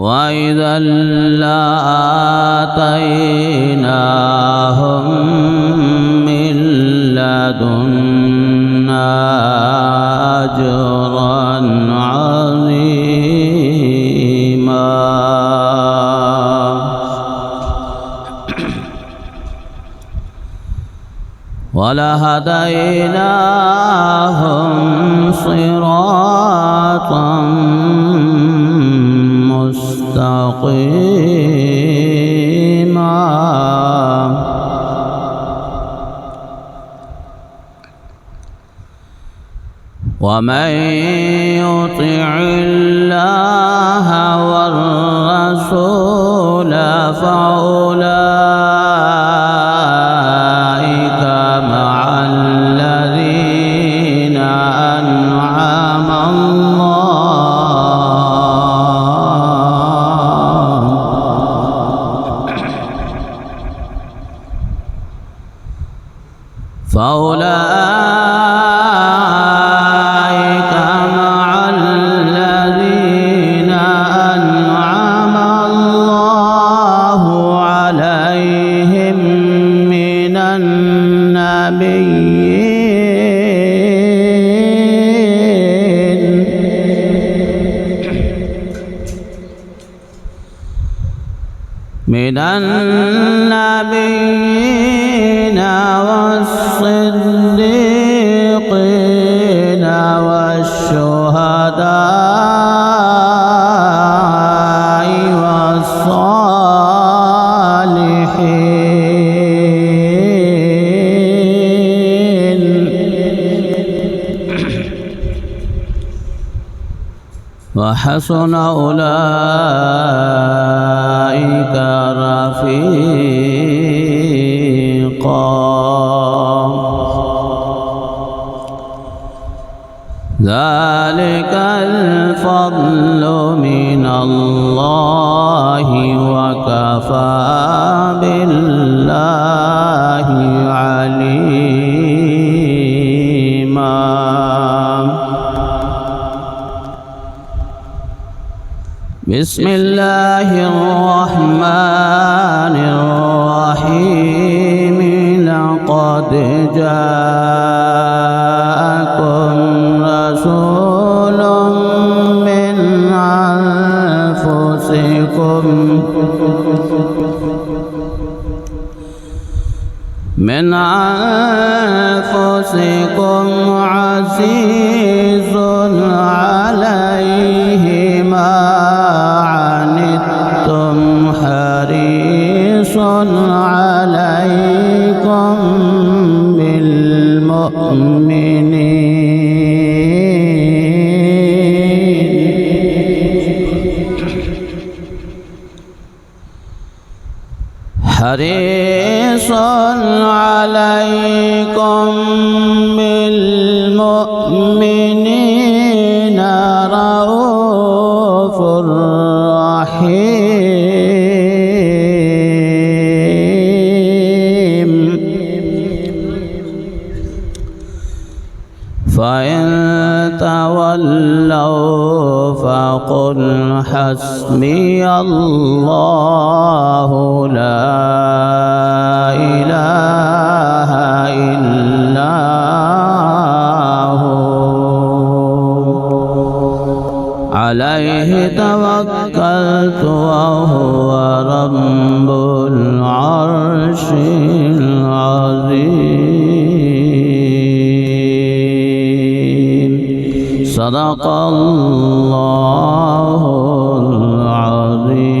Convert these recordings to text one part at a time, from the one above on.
وَإِذًا لَّآتَيْنَاهُم مِّن لَّدُنَّا أَجْرًا عَظِيمًا وَلَهَدَيْنَاهُمْ صِرَاطًا مستقيما ومن يطع الله والرسول فأولئك مع الذين أنعم الله عليهم من النبيين والصديقين والشهداء والصالحين وحسن أولئك رفيقا ذلك الفضل من الله وكفى بالله عليما بسم الله الرحمن الرحيم لقد جاءكم رسول من أنفسكم عزيز عليه ما عنتم حريص عليكم بالمؤمنين رؤوف رحيم تولوا فقل حسبي الله لا إله إلا هو عليه توكلت وهو رب العرش العظيم صدق الله العظيم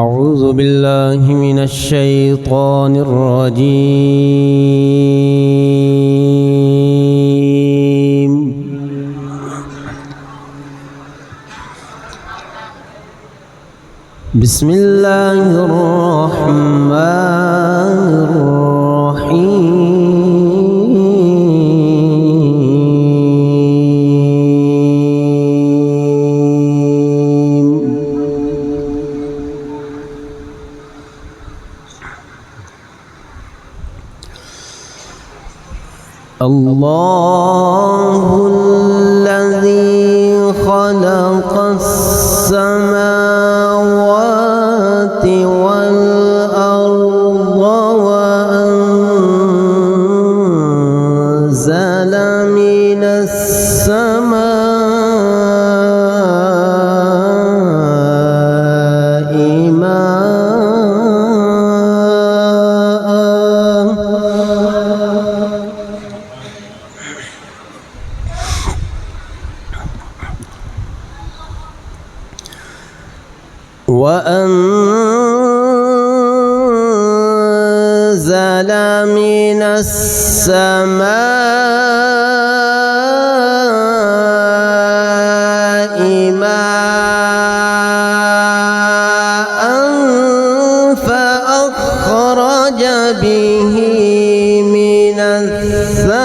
أعوذ بالله من الشيطان الرجيم بسم الله الرحمن الرحيم الله الذي خلق السماوات والأرض وأنزل من السماء وأنزل من السماء ماء فأخرج به من الثمرات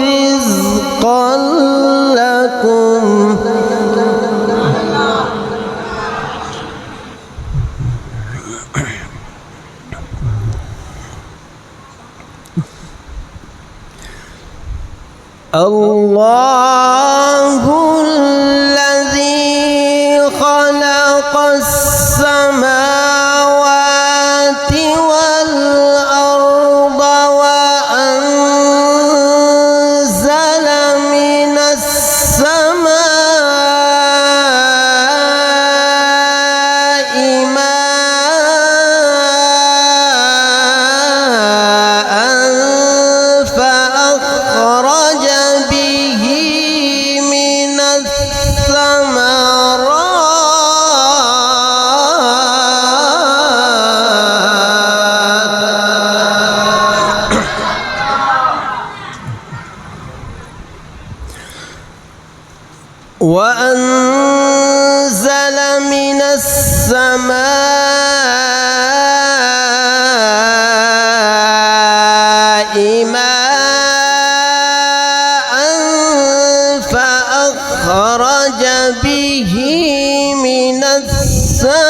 رزقا لكم الله الذي خلق السماوات والأرض وأنزل من السماء ماء فأخرج به من الثمرات وأنزل من السماء ماء فأخرج به من الثمرات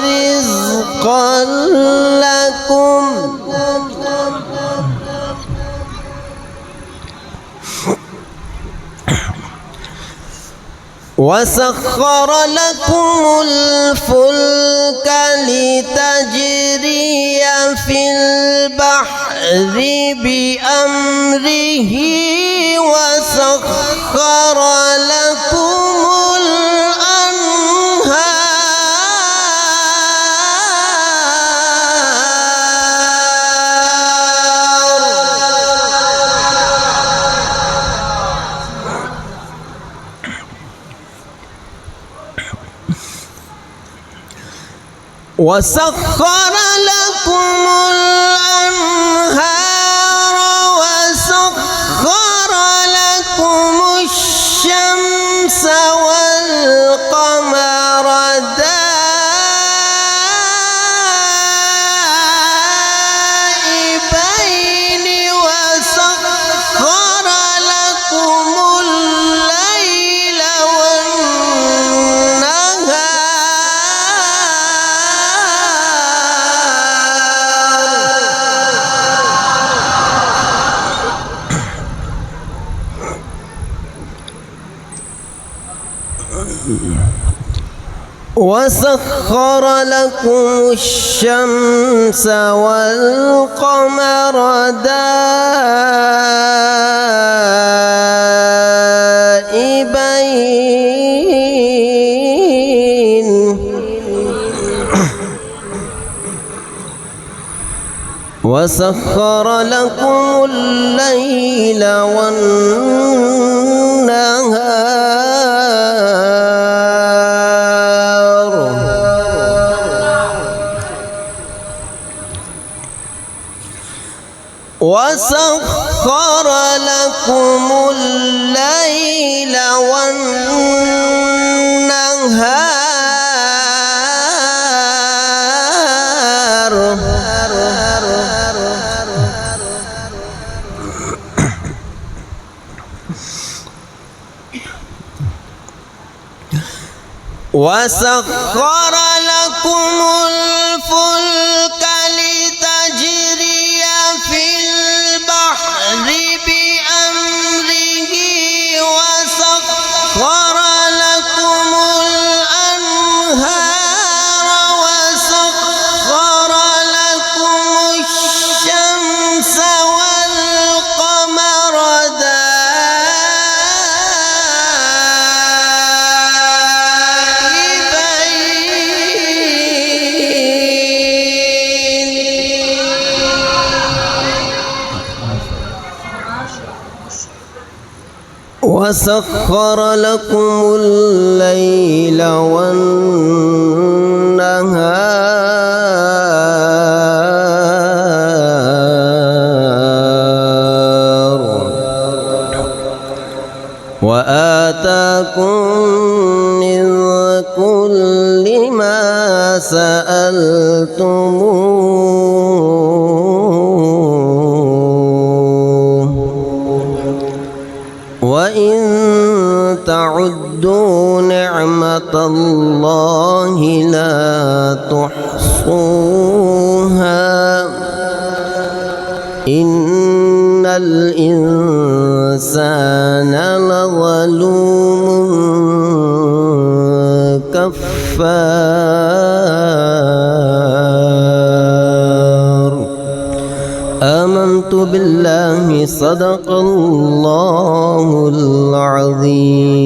رزقا لكم وسخر لكم الفلك لتجري في البحر بأمره وسخر لكم وسخر لكم الأنهار وسخر وسخر لكم الشمس والقمر دائبين وسخر لكم الليل والنهار وسخر لكم الليل وسخر لكم الفلك لتجري في البحر بأمره وسخر لكم الأنهار وسخر لكم الشمس والقمر وسخر لكم الليل والنهار وآتاكم من كل ما سألتموه وإن تعدوا نعمة الله لا تحصوها إن الإنسان لظلوم كفار آمنت بالله صدق الله العظيم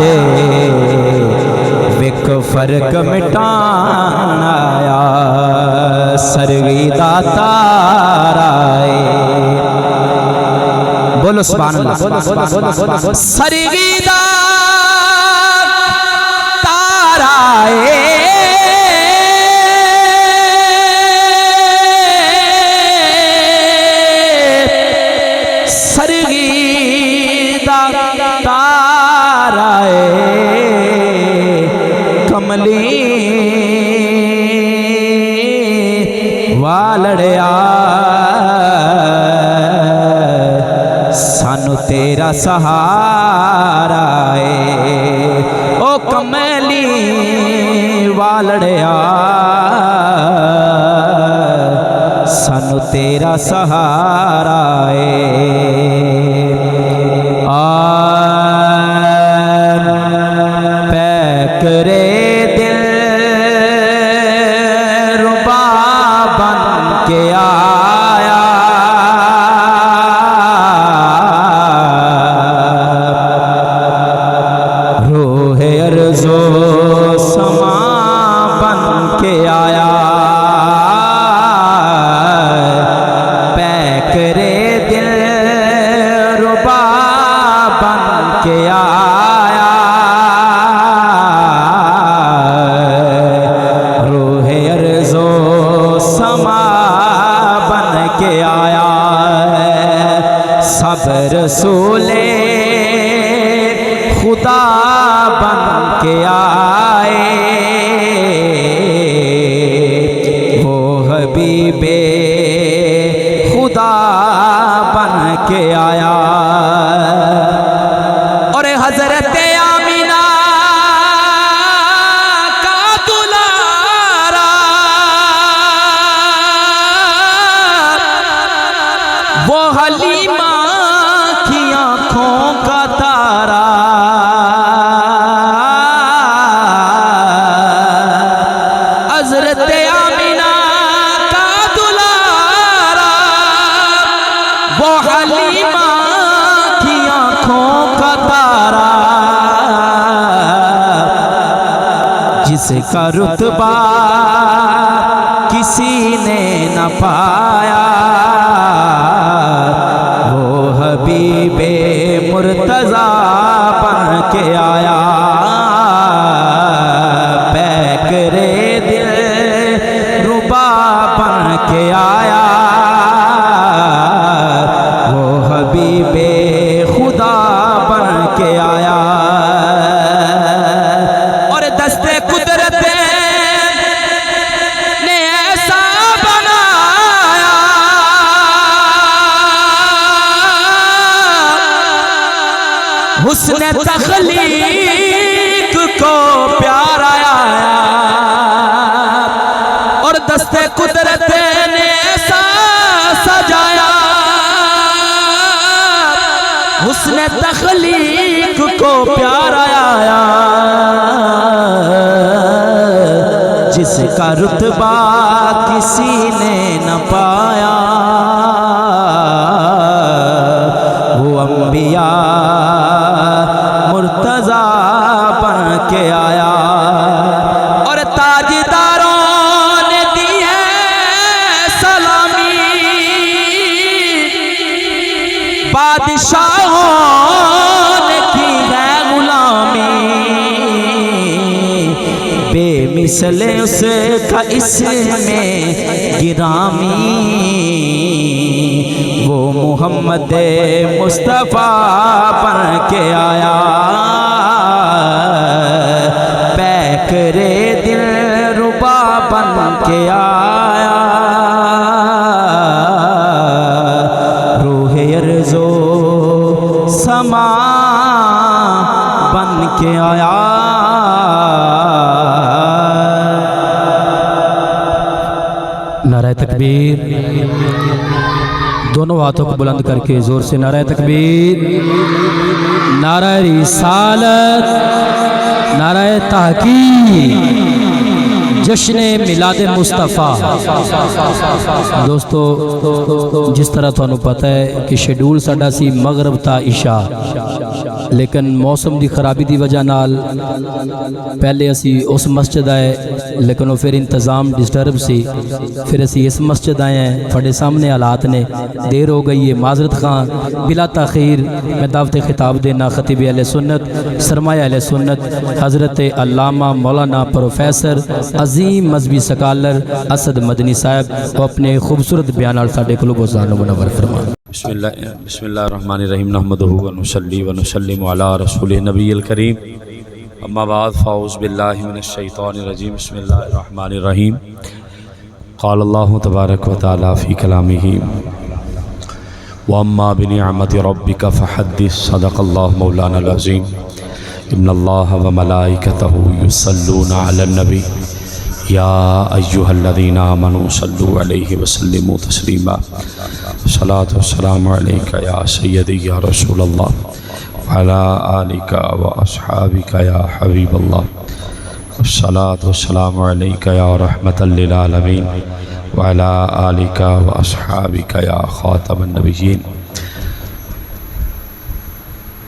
دے وک فرق مٹان آیا سرگی دا تارائے بولو سبحان اللہ سرگی دا تارائے کملی والڑیا سانو تیرا سہارا ہے او کملی والڑیا سانو تیرا سہارا ہے کرے دل ربا بن کے آیا روح ارض و سما بن کے آیا پے کرے دل ربا بن کے آیا سب رسول خدا بن کے آئے وہ حبیب خدا بن کے آیا اور حضرت آمینہ کا دلارا وہ حلیمہ کا تارا حضرت آمینہ کا دلارا وہ حلیمہ کی آنکھوں کا تارا جس کا رتبہ کسی نے نہ پایا وہ حبیب مرتضیٰ بن کے آیا پیکرے دل ربا بن کے آیا وہ حبیب خدا بن کے آیا اور دستے قدرت نے ایسا بنایا حسن تخلیق کو پیار آیا اور دستے قدرت نے ایسا سجایا حسن تخلیق کو پیار آیا جس کا رتبہ کسی نے نہ پایا وہ انبیاء مرتضیٰ بن کے آیا اور تاجداروں نے دی ہے سلامی بادشاہوں نے کی ہے غلامی بے مثل اس کا اسم میں گرامی وہ محمد مصطفیٰ بن کے آیا پیکرے دل ربا بن کے آیا روح ارض و سما بن کے آیا نعرہ تکبیر دونوں ہاتھوں کو بلند کر کے زور سے نعرہ تکبیر نعرہ رسالت نعرہ تحقیق جشن میلاد مصطفیٰ دوستو جس طرح تھانوں پتہ ہے کہ شیڈول ساڈا سی مغرب تا عشاء لیکن موسم دی خرابی دی وجہ نال پہلے اسی اس مسجد آئے لیکن وہ پھر انتظام ڈسٹرب سی، پھر اسی اس مسجد آئے ہیں، بڑے سامنے حالات نے دیر ہو گئی ہے، معذرت خواہ بلا تاخیر میں دعوت خطاب دینا خطیب اہل سنت سرمایہ اہل سنت حضرت علامہ مولانا پروفیسر عظیم مذہبی سکالر اسد مدنی صاحب کو اپنے خوبصورت بیانات ساڈے قلوب و ذہن منور فرمائیں۔ بسم اللہ الرحمن الرحیم نحمدہ ونصلی ونسلم علی رسول نبی الکریم اما بعد فاعوذ باللہ من الشیطان الرجیم بسم اللہ الرحمن الرحیم قال اللہ تبارک و تعالی فی کلامہ واما بنعمت ربک فحدث صدق اللہ مولانا العظیم ان اللہ وملائکتہ یصلون علی النبی یا ایہا الذین آمنوا صلوا علیہ وسلموا تسلیما الصلاۃ والسلام علیک یا سیدی یا رسول اللہ وعلی آلک واصحابک یا حبیب اللہ الصلاۃ والسلام علیک یا رحمۃ للعالمین وعلی آلک واصحابک یا خاتم النبیین۔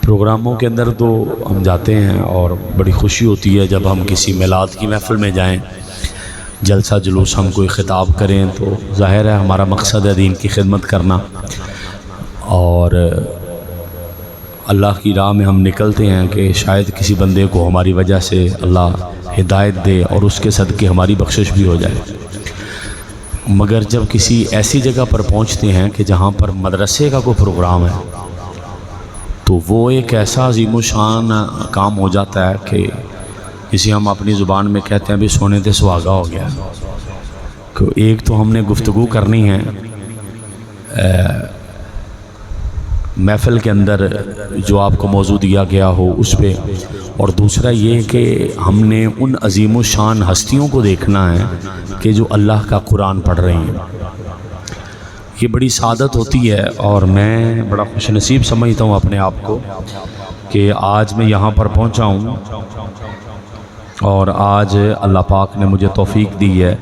پروگراموں کے اندر تو ہم جاتے ہیں اور بڑی خوشی ہوتی ہے جب ہم کسی میلاد کی محفل میں جائیں، جلسہ جلوس ہم کوئی خطاب کریں تو ظاہر ہے ہمارا مقصد ہے دین کی خدمت کرنا، اور اللہ کی راہ میں ہم نکلتے ہیں کہ شاید کسی بندے کو ہماری وجہ سے اللہ ہدایت دے اور اس کے صدقے ہماری بخشش بھی ہو جائے۔ مگر جب کسی ایسی جگہ پر پہنچتے ہیں کہ جہاں پر مدرسے کا کوئی پروگرام ہے تو وہ ایک ایسا عظیم و شان کام ہو جاتا ہے کہ جسے ہم اپنی زبان میں کہتے ہیں بھی سونے تے سہاگا ہو گیا۔ کہ ایک تو ہم نے گفتگو کرنی ہے محفل کے اندر جو آپ کو موضوع دیا گیا ہو اس پہ، اور دوسرا یہ کہ ہم نے ان عظیم و شان ہستیوں کو دیکھنا ہے کہ جو اللہ کا قرآن پڑھ رہی ہیں۔ یہ بڑی سعادت ہوتی ہے اور میں بڑا خوش نصیب سمجھتا ہوں اپنے آپ کو کہ آج میں یہاں پر پہنچا ہوں، اور آج اللہ پاک نے مجھے توفیق دی ہے،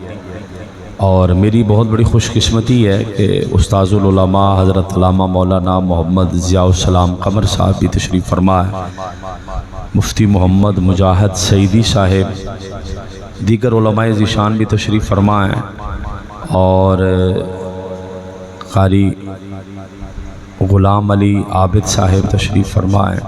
اور میری بہت بڑی خوش قسمتی ہے کہ استاذ العلماء حضرت علامہ مولانا محمد ضیاء السلام قمر صاحب بھی تشریف فرما ہے، مفتی محمد مجاہد سعیدی صاحب، دیگر علماء ذیشان بھی تشریف فرما ہیں، اور قاری غلام علی عابد صاحب تشریف فرما ہیں،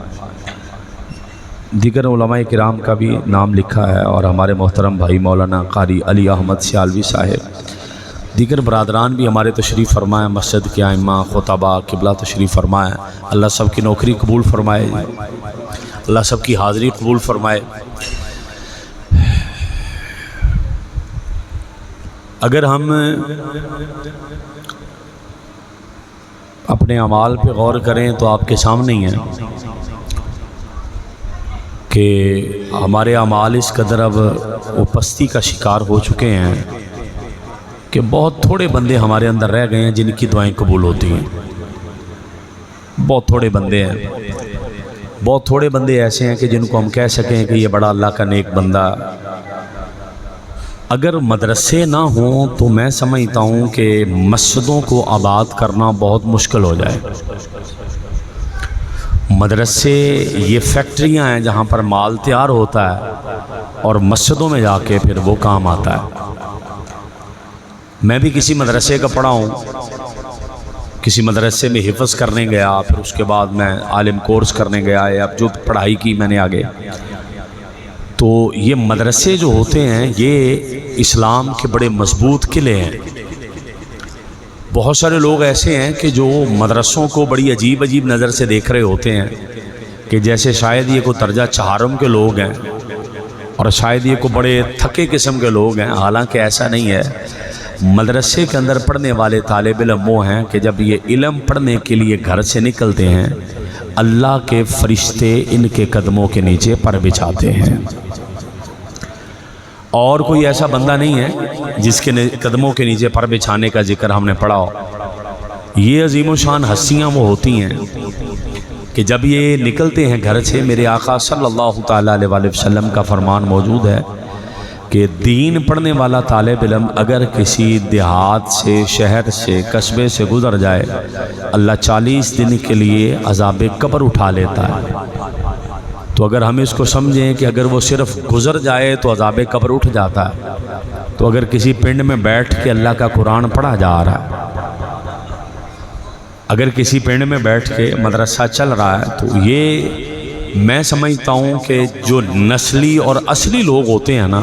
دیگر علماء کرام کا بھی نام لکھا ہے، اور ہمارے محترم بھائی مولانا قاری علی احمد سیالوی صاحب، دیگر برادران بھی ہمارے تشریف فرمائیں، مسجد کے ائمہ خطبہ قبلہ تشریف فرمائیں۔ اللہ سب کی نوکری قبول فرمائے، اللہ سب کی حاضری قبول فرمائے۔ اگر ہم اپنے اعمال پہ غور کریں تو آپ کے سامنے ہی ہیں کہ ہمارے اعمال اس قدر اب وہ پستی کا شکار ہو چکے ہیں کہ بہت تھوڑے بندے ہمارے اندر رہ گئے ہیں جن کی دعائیں قبول ہوتی ہیں۔ بہت تھوڑے بندے ہیں، بہت تھوڑے بندے ایسے ہیں کہ جن کو ہم کہہ سکیں کہ یہ بڑا اللہ کا نیک بندہ۔ اگر مدرسے نہ ہوں تو میں سمجھتا ہوں کہ مسجدوں کو آباد کرنا بہت مشکل ہو جائے۔ مدرسے یہ فیکٹریاں ہیں جہاں پر مال تیار ہوتا ہے، اور مسجدوں میں جا کے پھر وہ کام آتا ہے۔ میں بھی کسی مدرسے کا پڑھا ہوں، کسی مدرسے میں حفظ کرنے گیا، پھر اس کے بعد میں عالم کورس کرنے گیا، یا اب جو پڑھائی کی میں نے آگے، تو یہ مدرسے جو ہوتے ہیں یہ اسلام کے بڑے مضبوط قلعے ہیں۔ بہت سارے لوگ ایسے ہیں کہ جو مدرسوں کو بڑی عجیب عجیب نظر سے دیکھ رہے ہوتے ہیں کہ جیسے شاید یہ کوئی درجہ چہارم کے لوگ ہیں، اور شاید یہ کوئی بڑے تھکے قسم کے لوگ ہیں، حالانکہ ایسا نہیں ہے۔ مدرسے کے اندر پڑھنے والے طالب علم وہ ہیں کہ جب یہ علم پڑھنے کے لیے گھر سے نکلتے ہیں، اللہ کے فرشتے ان کے قدموں کے نیچے پر بچھاتے ہیں۔ اور کوئی ایسا بندہ نہیں ہے جس کے قدموں کے نیچے پر بچھانے کا ذکر ہم نے پڑھا ہو۔ یہ عظیم و شان ہستیاں وہ ہوتی ہیں کہ جب یہ نکلتے ہیں گھر سے، میرے آقا صلی اللہ تعالیٰ علیہ وسلم کا فرمان موجود ہے کہ دین پڑھنے والا طالب علم اگر کسی دیہات سے، شہر سے، قصبے سے گزر جائے، اللہ 40 دن کے لیے عذاب قبر اٹھا لیتا ہے۔ تو اگر ہم اس کو سمجھیں کہ اگر وہ صرف گزر جائے تو عذاب قبر اٹھ جاتا ہے، تو اگر کسی پنڈ میں بیٹھ کے اللہ کا قرآن پڑھا جا رہا ہے، اگر کسی پنڈ میں بیٹھ کے مدرسہ چل رہا ہے، تو یہ میں سمجھتا ہوں کہ جو نسلی اور اصلی لوگ ہوتے ہیں نا،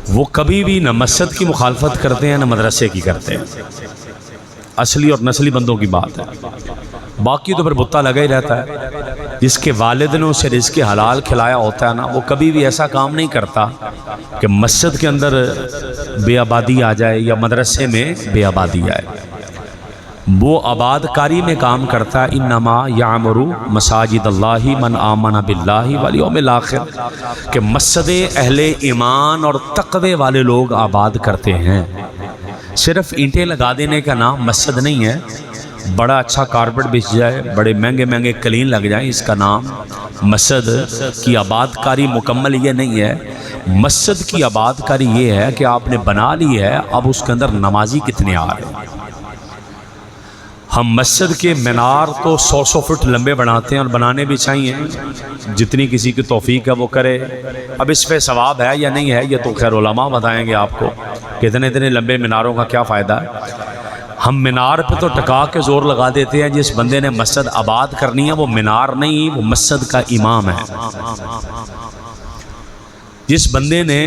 وہ کبھی بھی نہ مسجد کی مخالفت کرتے ہیں نہ مدرسے کی کرتے ہیں۔ اصلی اور نسلی بندوں کی بات ہے، باقی تو پھر بتا لگا ہی رہتا ہے۔ جس کے والد نے اسے رزق حلال کھلایا ہوتا ہے نا، وہ کبھی بھی ایسا کام نہیں کرتا کہ مسجد کے اندر بے آبادی آ جائے یا مدرسے میں بے آبادی آئے۔ وہ آباد کاری میں کام کرتا ہے۔ انما یعمر مساجد اللہ من آمن باللہ والیوم الآخر، کہ مسجد اہل ایمان اور تقوی والے لوگ آباد کرتے ہیں۔ صرف اینٹیں لگا دینے کا نام مسجد نہیں ہے، بڑا اچھا کارپیٹ بچھ جائے، بڑے مہنگے مہنگے کلین لگ جائیں، اس کا نام مسجد کی آباد کاری مکمل یہ نہیں ہے۔ مسجد کی آباد کاری یہ ہے کہ آپ نے بنا لی ہے، اب اس کے اندر نمازی کتنے آ رہے ہیں۔ ہم مسجد کے مینار تو 100 فٹ لمبے بناتے ہیں، اور بنانے بھی چاہیے، جتنی کسی کی توفیق ہے وہ کرے۔ اب اس پہ ثواب ہے یا نہیں ہے یہ تو خیر علماء بتائیں گے آپ کو کہ اتنے لمبے میناروں کا کیا فائدہ ہے۔ ہم مینار پہ تو ٹکا کے زور لگا دیتے ہیں، جس بندے نے مسجد آباد کرنی ہے وہ مینار نہیں، وہ مسجد کا امام ہے۔ جس بندے نے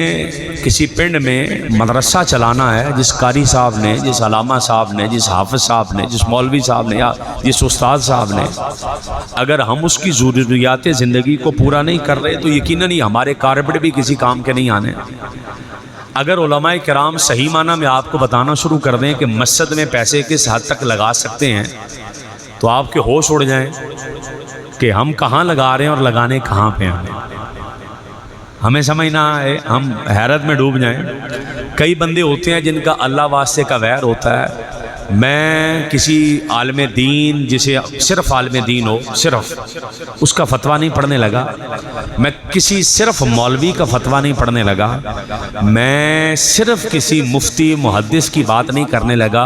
کسی پنڈ میں مدرسہ چلانا ہے، جس قاری صاحب نے، جس علامہ صاحب نے، جس حافظ صاحب نے، جس مولوی صاحب نے، یا جس استاد صاحب نے، اگر ہم اس کی ضروریات زندگی کو پورا نہیں کر رہے تو یقیناً ہی ہمارے کارپیٹ بھی کسی کام کے نہیں آنے۔ اگر علماء کرام صحیح معنی میں آپ کو بتانا شروع کر دیں کہ مسجد میں پیسے کس حد تک لگا سکتے ہیں، تو آپ کے ہوش اڑ جائیں کہ ہم کہاں لگا رہے ہیں اور لگانے کہاں پہ ہیں۔ ہمیں سمجھنا ہے، ہم حیرت میں ڈوب جائیں۔ کئی بندے ہوتے ہیں جن کا اللہ واسطے کا ویر ہوتا ہے۔ میں کسی عالم دین، جسے صرف عالم دین ہو، صرف اس کا فتویٰ نہیں پڑھنے لگا، میں کسی صرف مولوی کا فتویٰ نہیں پڑھنے لگا، میں صرف کسی مفتی محدث کی بات نہیں کرنے لگا،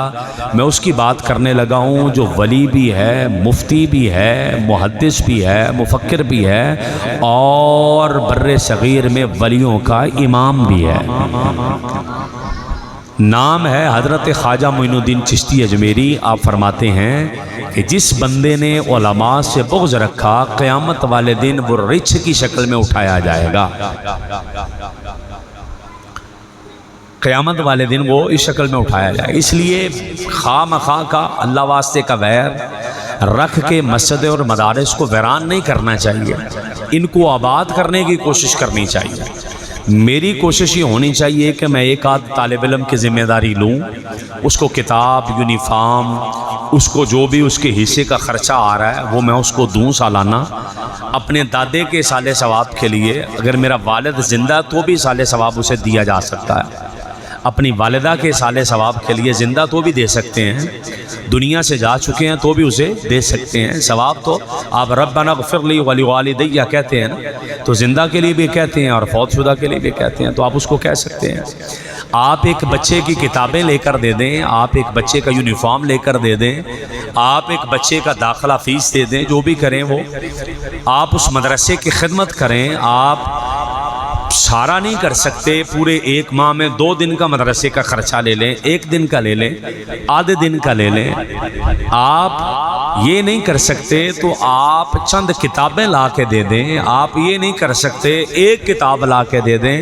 میں اس کی بات کرنے لگا ہوں جو ولی بھی ہے، مفتی بھی ہے، محدث بھی ہے، مفکر بھی ہے، اور بر صغیر میں ولیوں کا امام بھی ہے۔ نام ہے حضرت خواجہ معین الدین چشتی اجمیری۔ آپ فرماتے ہیں کہ جس بندے نے علماء سے بغض رکھا، قیامت والے دن وہ رچھ کی شکل میں اٹھایا جائے گا۔ قیامت والے دن وہ اس شکل میں اٹھایا جائے گا۔ اس لیے خواہ مخواہ کا اللہ واسطے کا ویر رکھ کے مسجد اور مدارس کو ویران نہیں کرنا چاہیے، ان کو آباد کرنے کی کوشش کرنی چاہیے۔ میری کوشش یہ ہونی چاہیے کہ میں ایک آدھ طالب علم کی ذمہ داری لوں، اس کو کتاب، یونیفارم، اس کو جو بھی اس کے حصے کا خرچہ آ رہا ہے وہ میں اس کو دوں سالانہ۔ اپنے دادے کے سال ثواب کے لیے اگر میرا والد زندہ تو بھی سال ثواب اسے دیا جا سکتا ہے، اپنی والدہ کے سال ثواب کے لیے زندہ تو بھی دے سکتے ہیں، دنیا سے جا چکے ہیں تو بھی اسے دے سکتے ہیں ثواب۔ تو آپ ربنا اغفر لی ولوالدی کہتے ہیں نا، تو زندہ کے لیے بھی کہتے ہیں اور فوت شدہ کے لیے بھی کہتے ہیں، تو آپ اس کو کہہ سکتے ہیں۔ آپ ایک بچے کی کتابیں لے کر دے دیں، آپ ایک بچے کا یونیفارم لے کر دے دیں، آپ ایک بچے کا داخلہ فیس دے دیں، جو بھی کریں وہ آپ اس مدرسے کی خدمت کریں۔ آپ سارا نہیں کر سکتے، پورے ایک ماہ میں 2 دن کا مدرسے کا خرچہ لے لیں، 1 دن کا لے لیں، آدھے دن کا لے لیں۔ آپ یہ نہیں کر سکتے تو آپ چند کتابیں لا کے دے دیں۔ آپ یہ نہیں کر سکتے 1 کتاب لا کے دے دیں۔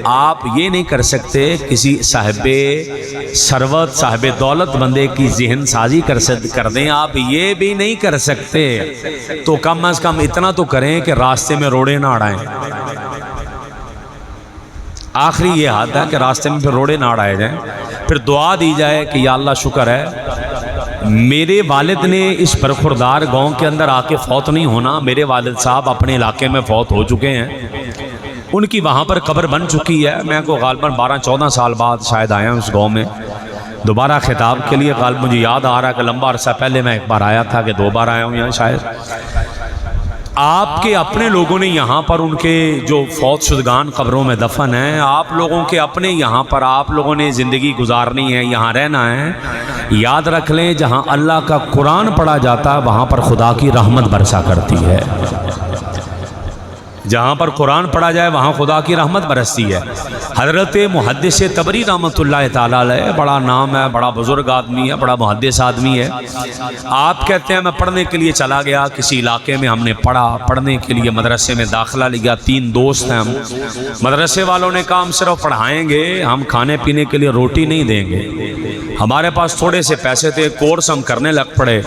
آپ یہ نہیں کر سکتے کسی صاحب ثروت، صاحب دولت بندے کی ذہن سازی کر دیں۔ آپ یہ بھی نہیں کر سکتے تو کم از کم اتنا تو کریں کہ راستے میں روڑے نہ اڑائیں۔ آخری یہ حد ہے کہ راستے میں پھر روڑے نہ اڑائے جائیں، پھر دعا دی جائے کہ یا اللہ شکر ہے میرے والد نے اس برخوردار گاؤں کے اندر آ کے فوت نہیں ہونا، میرے والد صاحب اپنے علاقے میں فوت ہو چکے ہیں، ان کی وہاں پر قبر بن چکی ہے۔ میں کو غالباً 12-14 سال بعد شاید آیا ہوں اس گاؤں میں دوبارہ خطاب کے لیے۔ غالباً مجھے یاد آ رہا ہے کہ لمبا عرصہ پہلے میں ایک بار آیا تھا کہ 2 بار آیا ہوں یہاں شاید۔ آپ کے اپنے لوگوں نے یہاں پر ان کے جو فوت شدگان قبروں میں دفن ہیں، آپ لوگوں کے اپنے یہاں پر آپ لوگوں نے زندگی گزارنی ہے، یہاں رہنا ہے، یاد رکھ لیں جہاں اللہ کا قرآن پڑھا جاتا ہے وہاں پر خدا کی رحمت برسا کرتی ہے۔ جہاں پر قرآن پڑھا جائے وہاں خدا کی رحمت برستی ہے۔ حضرت محدث تبری رحمۃ اللہ تعالیٰ علیہ، بڑا نام ہے، بڑا بزرگ آدمی ہے، بڑا محدث آدمی ہے۔ آپ کہتے ہیں میں پڑھنے کے لیے چلا گیا کسی علاقے میں، ہم نے پڑھنے کے لیے مدرسے میں داخلہ لیا، 3 دوست ہیں ہم۔ مدرسے والوں نے کہا ہم صرف پڑھائیں گے، ہم کھانے پینے کے لیے روٹی نہیں دیں گے۔ ہمارے پاس تھوڑے سے پیسے تھے، کورس ہم کرنے لگ پڑے،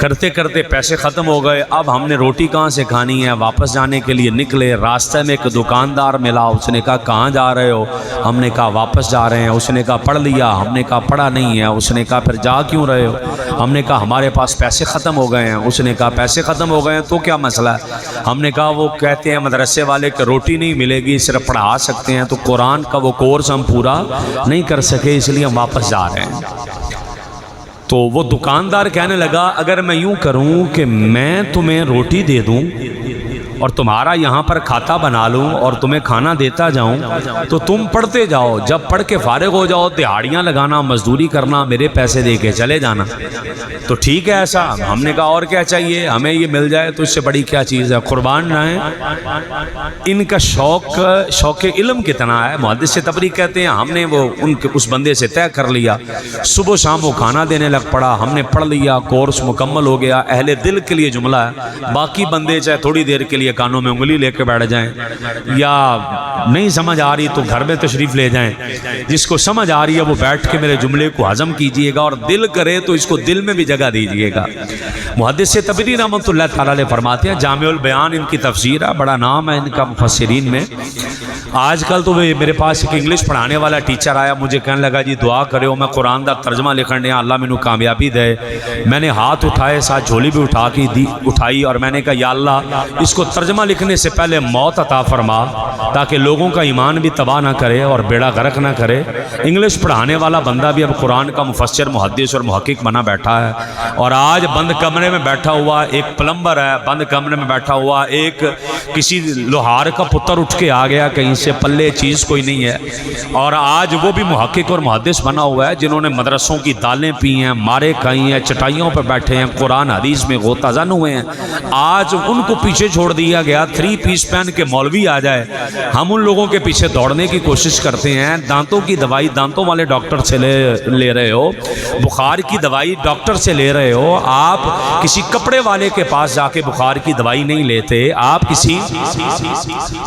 کرتے کرتے پیسے ختم ہو گئے۔ اب ہم نے روٹی کہاں سے کھانی ہے؟ واپس جانے کے لیے نکلے، راستے میں ایک دکاندار ملا، اس نے کہا کہاں جا رہے ہو؟ ہم نے کہا واپس جا رہے ہیں۔ اس نے کہا پڑھ لیا؟ ہم نے کہا پڑھا نہیں ہے۔ اس نے کہا پھر جا کیوں رہے ہو؟ ہم نے کہا ہمارے پاس پیسے ختم ہو گئے ہیں۔ اس نے کہا پیسے ختم ہو گئے ہیں تو کیا مسئلہ ہے؟ ہم نے کہا وہ کہتے ہیں مدرسے والے کہ روٹی نہیں ملے گی، صرف پڑھا سکتے ہیں، تو قرآن کا وہ کورس ہم پورا نہیں کر سکے، اس لیے ہم واپس جا رہے ہیں۔ تو وہ دکاندار کہنے لگا اگر میں یوں کروں کہ میں تمہیں روٹی دے دوں اور تمہارا یہاں پر کھاتا بنا لوں اور تمہیں کھانا دیتا جاؤں تو تم پڑھتے جاؤ، جب پڑھ کے فارغ ہو جاؤ دیہاڑیاں لگانا، مزدوری کرنا، میرے پیسے دے کے چلے جانا۔ تو ٹھیک ہے ایسا؟ ہم نے کہا اور کیا چاہیے، ہمیں یہ مل جائے تو اس سے بڑی کیا چیز ہے، قربان رہیں۔ ان کا شوق علم کتنا ہے۔ محدث تبری کہتے ہیں ہم نے وہ اس بندے سے طے کر لیا، صبح شام وہ کھانا دینے لگ پڑا، ہم نے پڑھ لیا، کورس مکمل ہو گیا۔ اہل دل کے لیے جملہ ہے، باقی بندے چاہے تھوڑی دیر کے لیے کانوں میں انگلی لے کے بیٹھ جائیں، یا نہیں سمجھ آ رہی تو گھر میں تشریف لے جائیں۔ جس کو سمجھ آ رہی ہے وہ بیٹھ کے میرے جملے کو ہضم کیجئے گا، اور دل کرے تو اس کو دل میں بھی جگہ دیجئے گا۔ محدث تبری رحمۃ اللہ تعالیٰ علیہ فرماتے ہیں، جامع البیان ان کی تفسیر ہے، بڑا نام ہے ان کا مفسرین میں۔ آج کل تو میرے پاس ایک انگلش پڑھانے والا ٹیچر آیا، مجھے کہنے لگا جی دعا کرو میں قرآن دا ترجمہ لکھنے، اللہ مینوں کامیابی دے۔ میں نے ہاتھ اٹھائے، ساتھ جھولی بھی اٹھائی، اور میں نے کہا یا اللہ اس کو ترجمہ لکھنے سے پہلے موت عطا فرما تاکہ لوگوں کا ایمان بھی تباہ نہ کرے اور بیڑا غرق نہ کرے۔ انگلش پڑھانے والا بندہ بھی اب قرآن کا مفسر، محدث اور محقق بنا بیٹھا ہے، اور آج بند کمرے میں بیٹھا ہوا ایک پلمبر ہے، بند کمرے میں بیٹھا ہوا ایک کسی لوہار کا پتر اٹھ کے آ گیا، کہیں سے پلے چیز کوئی نہیں ہے، اور آج وہ بھی محقق اور محدث بنا ہوا ہے، جنہوں نے مدرسوں کی دالیں پی ہیں، مارے کھائی ہیں، چٹائیوں پر بیٹھے ہیں، قرآن حدیث میں غوطہ زن ہوئے ہیں۔ آج ان کو پیچھے چھوڑ دیا گیا، 3 پیس پہن کے مولوی آ جائے، ہم ان لوگوں کے پیچھے دوڑنے کی کوشش کرتے ہیں۔ دانتوں کی دوائی دانتوں والے ڈاکٹر سے لے رہے ہو، بخار کی دوائی ڈاکٹر سے لے رہے ہو، آپ کسی کپڑے والے کے پاس جا کے بخار کی دوائی نہیں لیتے، آپ کسی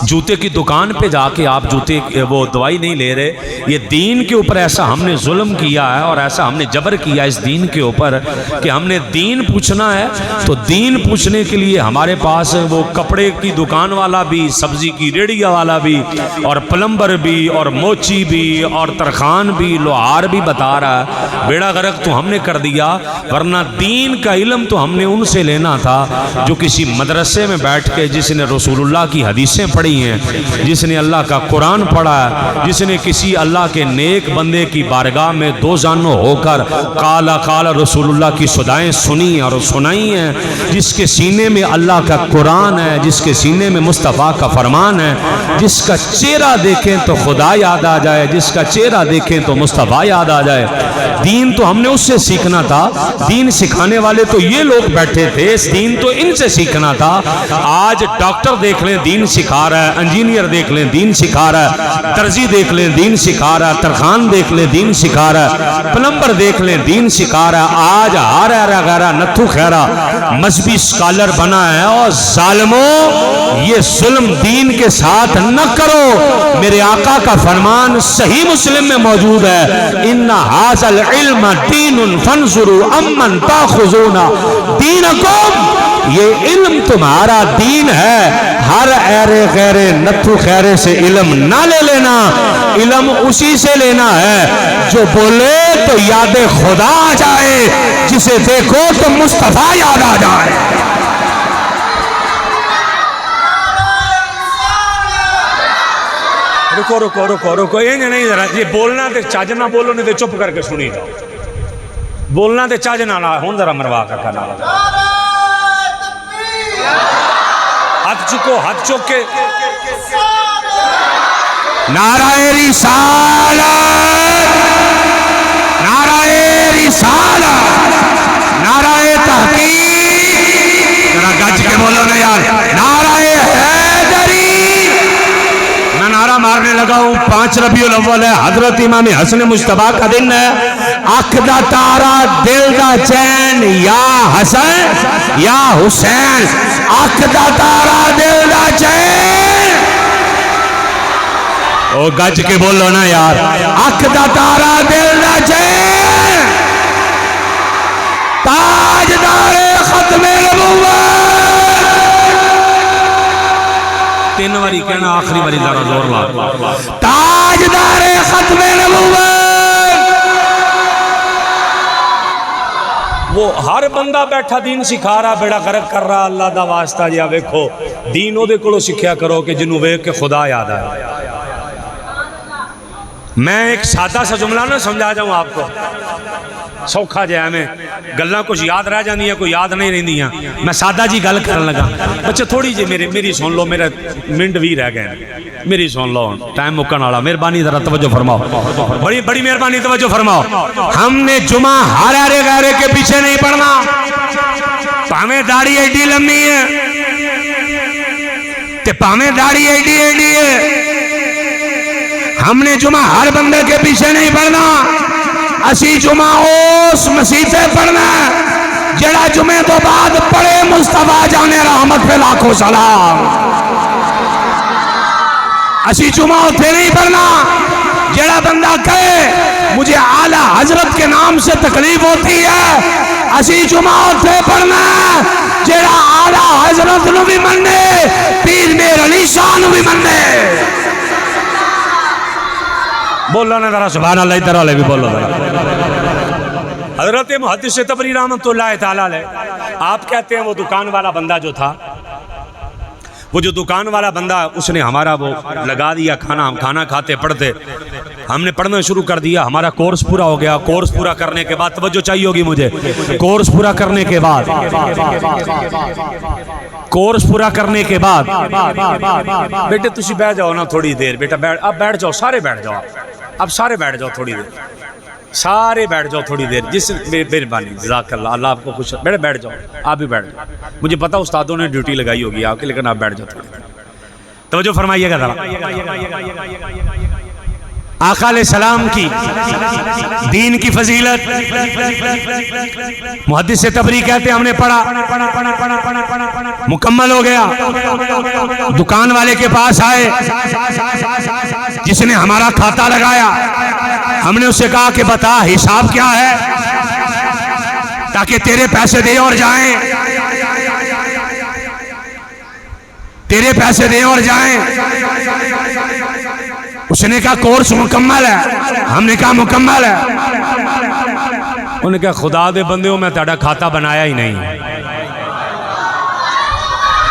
جوتے کی دکان پہ جا کے آپ جوتے وہ دوائی نہیں لے رہے۔ یہ دین کے اوپر ایسا ہم نے ظلم کیا ہے اور ایسا ہم نے جبر کیا اس دین کے اوپر کہ ہم نے دین پوچھنا ہے تو دین پوچھنے کے لیے ہمارے پاس وہ کپڑے کی دکان والا بھی، سبزی کی ریڑھیا والا بھی، اور پلمبر بھی، اور موچی بھی، اور ترخان بھی، لوہار بھی بتا رہا ہے۔ بیڑا غرق تو ہم نے کر دیا، ورنہ دین کا علم تو ہم نے ان سے لینا تھا جو کسی مدرسے میں بیٹھ کے جس نے رسول اللہ کی حدیثیں پڑھی ہیں، جس نے اللہ کا قرآن پڑھا ہے، جس نے کسی اللہ کے نیک بندے کی بارگاہ میں 2 زانوں ہو کر قال رسول اللہ کی صدائیں سنی اور سنائی ہیں، جس کے سینے میں اللہ کا قرآن ہے، جس کے سینے میں مصطفیٰ کا فرمان ہے، جس کا چہرہ دیکھیں تو خدا یاد آ جائے، جس کا چہرہ دیکھیں تو مصطفیٰ یاد آ جائے۔ دین تو ہم نے اس سے سیکھنا تھا، دین سکھانے والے تو یہ لوگ بیٹھے تھے، دین تو ان سے سیکھنا تھا۔ آج ڈاکٹر دیکھ لیں دین سکھا رہا ہے، انجینئر دیکھ لیں دین سکھا رہا ہے، درزی دیکھ لیں دین سکھا رہا ہے، ترخان دیکھ لیں دین سکھا رہا ہے، پلمبر دیکھ لیں دین سکھا رہا ہے۔ آج ہارا نتھو خیرا مذہبی اسکالر بنا ہے، اور ظالموں یہ ظلم دین کے ساتھ نہ کرو۔ میرے آقا کا فرمان صحیح مسلم میں موجود ہے، ان ھذا العلم دین فانظروا امن تاخذون دینکم، یہ علم تمہارا دین ہے، ہر ایرے غیرے نتھو خیرے سے علم نہ لے لینا، علم اسی سے لینا ہے جو بولے تو یاد خدا آ جائے، جسے دیکھو تو مصطفیٰ یاد آ جائے۔ رکو یہ نہیں ذرا یہ بولنا تے چاج نہ بولو، نہیں تے چپ کر کے سنی جاؤ، بولنا تے چاج نہ ہون ذرا مروا کا کھانا ہاتھ چکو، ہاتھ چک کے نعرہ رسالت، نعرہ رسالت، نعرہ تحقیق، ذرا گج کے بولو نا یار، نعرہ حیدری۔ میں نعرہ مارنے لگا ہوں، 5 ربیع الاول ہے، حضرت امام حسن مجتبیٰ کا دن ہے۔ اکھ دا تارا دل دا چین، یا حسن یا حسین، اکھ دا تارا دل دا چین، او گج کے بولو نا یار، اکھ دا تارا دل دا چین، تاجدار ختم نبوت۔ 3 باری کہنا، آخری باری ذرا زور لا، تاجدار ختم نبوت۔ وہ ہر بندہ بیٹھا دین سکھا رہا، بیڑا غرق کر رہا، اللہ دا واسطہ جا ویکھو دین او دے کولو سکھیا کرو کہ جنوں ویکھ کے خدا یاد آئے۔ میں ایک سادہ سا جملہ نہ سمجھا جاؤں آپ کو، سوکھا جائے میں گلنا کچھ یاد رہ جاندی ہیں، کوئی یاد نہیں رہندی ہیں، میں سادہ جی گل کرن لگا۔ بچے تھوڑی جی میری سن لو، میرے منٹ بھی رہ گئے، میری سن لو، ٹائم مکن والا، مہربانی ذرا توجہ فرماؤ، بڑی مہربانی توجہ فرماؤ۔ ہم نے جمعہ ہارے غیرے کے پیچھے نہیں پڑھنا، پاویں داڑھی ایڈی لمبی ہے تے پاویں داڑھی ایڈی ہے، ہم نے جمعہ ہر بندے کے پیچھے نہیں پڑھنا، اسی جمعہ اس مسیح سے پڑھنا جڑا جمعہ تو بعد پڑھے مصطفیٰ جانے رحمت پہ لاکھوں سلام۔ اسی جمعہ اتھے نہیں پڑھنا جڑا بندہ کہے مجھے اعلیٰ حضرت کے نام سے تکلیف ہوتی ہے، اسی جمعہ اتھے پڑھنا جڑا اعلیٰ حضرت نو بھی مننے، پیر میر علی شاہ نو بھی مننے۔ بولو نا ذرا سبحان اللہ، ادھر والے بھی بولو۔ حضرت محدث تبری رحمۃ اللہ تعالی علیہ، آپ کہتے ہیں وہ دکان والا بندہ جو تھا، وہ جو دکان والا بندہ، اس نے ہمارا وہ لگا دیا کھانا، ہم کھانا کھاتے پڑھتے، ہم نے پڑھنا شروع کر دیا، ہمارا کورس پورا ہو گیا۔ کورس پورا کرنے کے بعد توجہ چاہیے ہوگی مجھے، کورس پورا کرنے کے بعد بیٹے تسی بیٹھ جاؤ نا تھوڑی دیر، بیٹا اب بیٹھ جاؤ، سارے بیٹھ جاؤ، اب سارے بیٹھ جاؤ تھوڑی دیر، سارے بیٹھ جاؤ تھوڑی دیر، جس مہربانی جزاک اللہ، اللہ آپ کو خوش، بیٹھ جاؤ، آپ بھی بیٹھ جاؤ، مجھے پتا استادوں نے ڈیوٹی لگائی ہوگی آپ کے، لیکن آپ بیٹھ جاؤ تھوڑی دیر، توجہ فرمائیے گا ذرا۔ آقا علیہ السلام کی دین کی فضیلت، محدث تبری کہتے ہیں ہم نے پڑھا، مکمل ہو گیا، دکان والے کے پاس آئے جس نے ہمارا کھاتا لگایا، ہم نے اس سے کہا کہ بتا حساب کیا ہے تاکہ تیرے پیسے دے اور جائیں، تیرے پیسے دے اور جائیں۔ اس نے کہا کورس مکمل ہے، ہم نے کہا مکمل ہے۔ انہوں نے کہا خدا دے بندے ہو، میں تیرا کھاتا بنایا ہی نہیں،